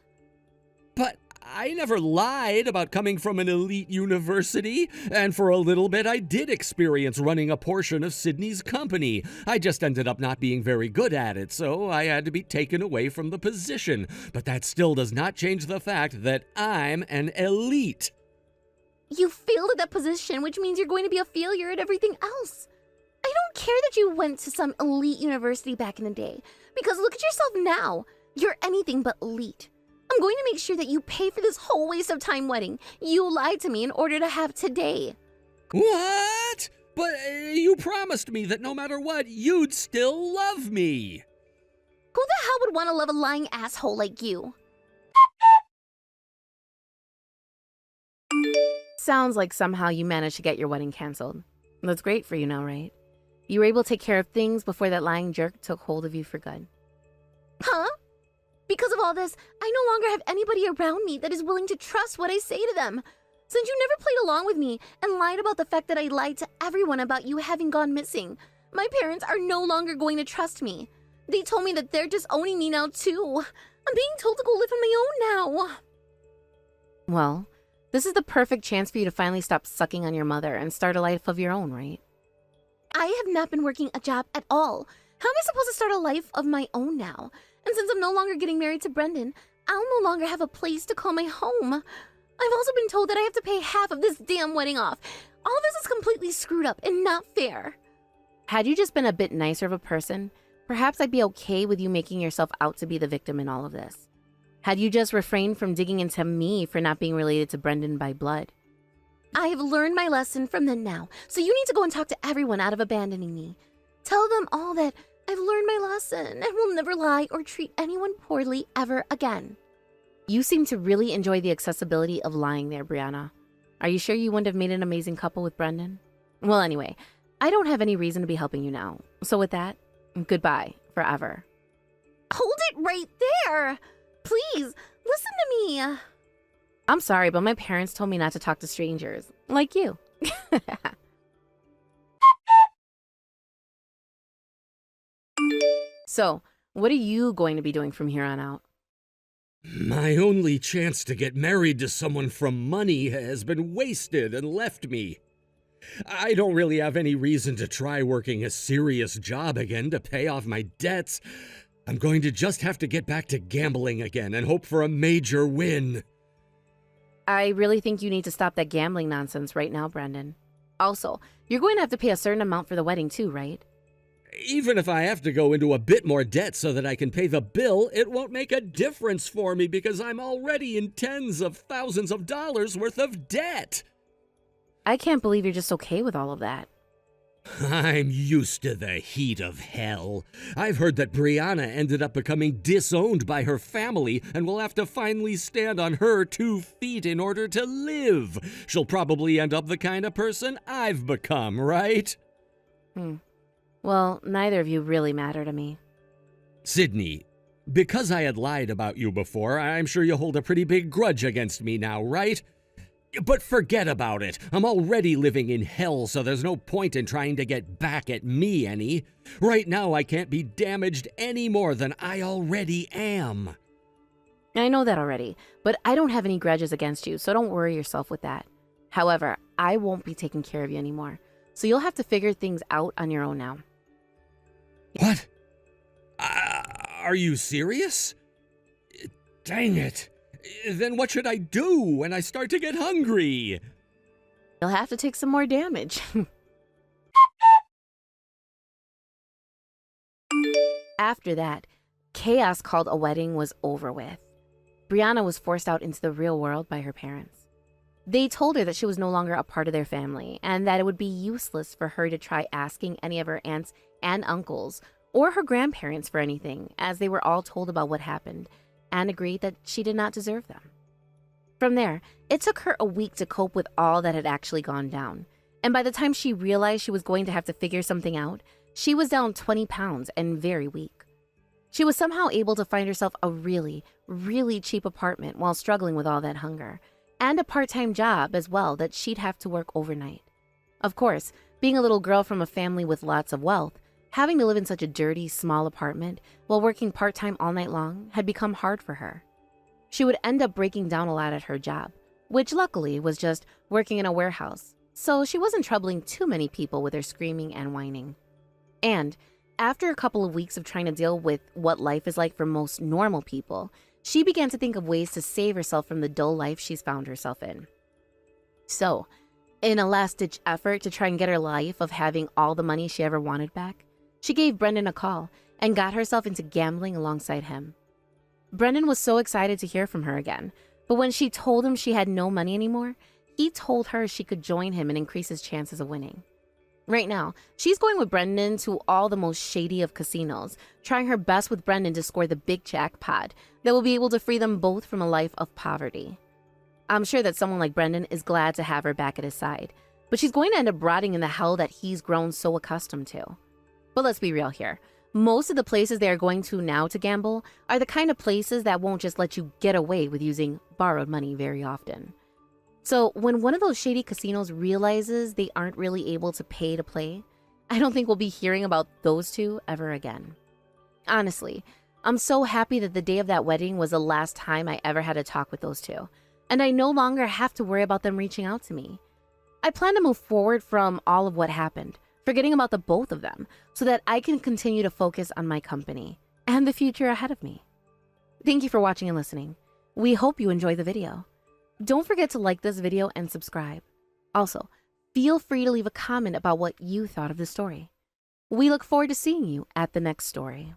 But I never lied about coming from an elite university, and for a little bit I did experience running a portion of Sydney's company. I just ended up not being very good at it, so I had to be taken away from the position. But that still does not change the fact that I'm an elite. You failed at that position, which means you're going to be a failure at everything else. I don't care that you went to some elite university back in the day, because look at yourself now. You're anything but elite. I'm going to make sure that you pay for this whole waste of time wedding you lied to me in order to have today. What? But you promised me that no matter what, you'd still love me. Who the hell would want to love a lying asshole like you? Sounds like somehow you managed to get your wedding canceled. That's great for you now, right? You were able to take care of things before that lying jerk took hold of you for good. Huh? Because of all this, I no longer have anybody around me that is willing to trust what I say to them. Since you never played along with me and lied about the fact that I lied to everyone about you having gone missing, my parents are no longer going to trust me. They told me that they're disowning me now too. I'm being told to go live on my own now. Well, this is the perfect chance for you to finally stop sucking on your mother and start a life of your own, right? I have not been working a job at all. How am I supposed to start a life of my own now? And since I'm no longer getting married to Brendan, I'll no longer have a place to call my home. I've also been told that I have to pay half of this damn wedding off. All of this is completely screwed up and not fair. Had you just been a bit nicer of a person, perhaps I'd be okay with you making yourself out to be the victim in all of this. Had you just refrained from digging into me for not being related to Brendan by blood. I have learned my lesson from then now, so you need to go and talk to everyone out of abandoning me. Tell them all that I've learned my lesson and will never lie or treat anyone poorly ever again. You seem to really enjoy the accessibility of lying there, Brianna. Are you sure you wouldn't have made an amazing couple with Brendan? Well, anyway, I don't have any reason to be helping you now. So with that, goodbye forever. Hold it right there! Please, listen to me. I'm sorry, but my parents told me not to talk to strangers. Like you. So, what are you going to be doing from here on out? My only chance to get married to someone from money has been wasted and left me. I don't really have any reason to try working a serious job again to pay off my debts. I'm going to just have to get back to gambling again and hope for a major win. I really think you need to stop that gambling nonsense right now, Brendan. Also, you're going to have to pay a certain amount for the wedding too, right? Even if I have to go into a bit more debt so that I can pay the bill, it won't make a difference for me because I'm already in tens of thousands of dollars worth of debt. I can't believe you're just okay with all of that. I'm used to the heat of hell. I've heard that Brianna ended up becoming disowned by her family and will have to finally stand on her 2 feet in order to live. She'll probably end up the kind of person I've become, right? Well, neither of you really matter to me. Sydney, because I had lied about you before, I'm sure you hold a pretty big grudge against me now, right? But forget about it. I'm already living in hell, so there's no point in trying to get back at me any. Right now, I can't be damaged any more than I already am. I know that already, but I don't have any grudges against you, so don't worry yourself with that. However, I won't be taking care of you anymore, so you'll have to figure things out on your own now. What? Are you serious? Dang it. Then what should I do when I start to get hungry? You'll have to take some more damage. After that, chaos called a wedding was over with. Brianna was forced out into the real world by her parents. They told her that she was no longer a part of their family and that it would be useless for her to try asking any of her aunts and uncles or her grandparents for anything, as they were all told about what happened and agreed that she did not deserve them. From there, it took her a week to cope with all that had actually gone down, and by the time she realized she was going to have to figure something out, she was down 20 pounds and very weak. She was somehow able to find herself a really, really cheap apartment while struggling with all that hunger, and a part-time job as well that she'd have to work overnight. Of course, being a little girl from a family with lots of wealth, having to live in such a dirty, small apartment while working part-time all night long had become hard for her. She would end up breaking down a lot at her job, which luckily was just working in a warehouse, so she wasn't troubling too many people with her screaming and whining. And after a couple of weeks of trying to deal with what life is like for most normal people, she began to think of ways to save herself from the dull life she's found herself in. So, in a last-ditch effort to try and get her life of having all the money she ever wanted back, she gave Brendan a call and got herself into gambling alongside him. Brendan was so excited to hear from her again, but when she told him she had no money anymore, he told her she could join him and increase his chances of winning. Right now, she's going with Brendan to all the most shady of casinos, trying her best with Brendan to score the big jackpot that will be able to free them both from a life of poverty. I'm sure that someone like Brendan is glad to have her back at his side, but she's going to end up rotting in the hell that he's grown so accustomed to. But let's be real here. Most of the places they are going to now to gamble are the kind of places that won't just let you get away with using borrowed money very often. So when one of those shady casinos realizes they aren't really able to pay to play, I don't think we'll be hearing about those two ever again. Honestly, I'm so happy that the day of that wedding was the last time I ever had a talk with those two, and I no longer have to worry about them reaching out to me. I plan to move forward from all of what happened, forgetting about the both of them, so that I can continue to focus on my company and the future ahead of me. Thank you for watching and listening. We hope you enjoyed the video. Don't forget to like this video and subscribe. Also, feel free to leave a comment about what you thought of the story. We look forward to seeing you at the next story.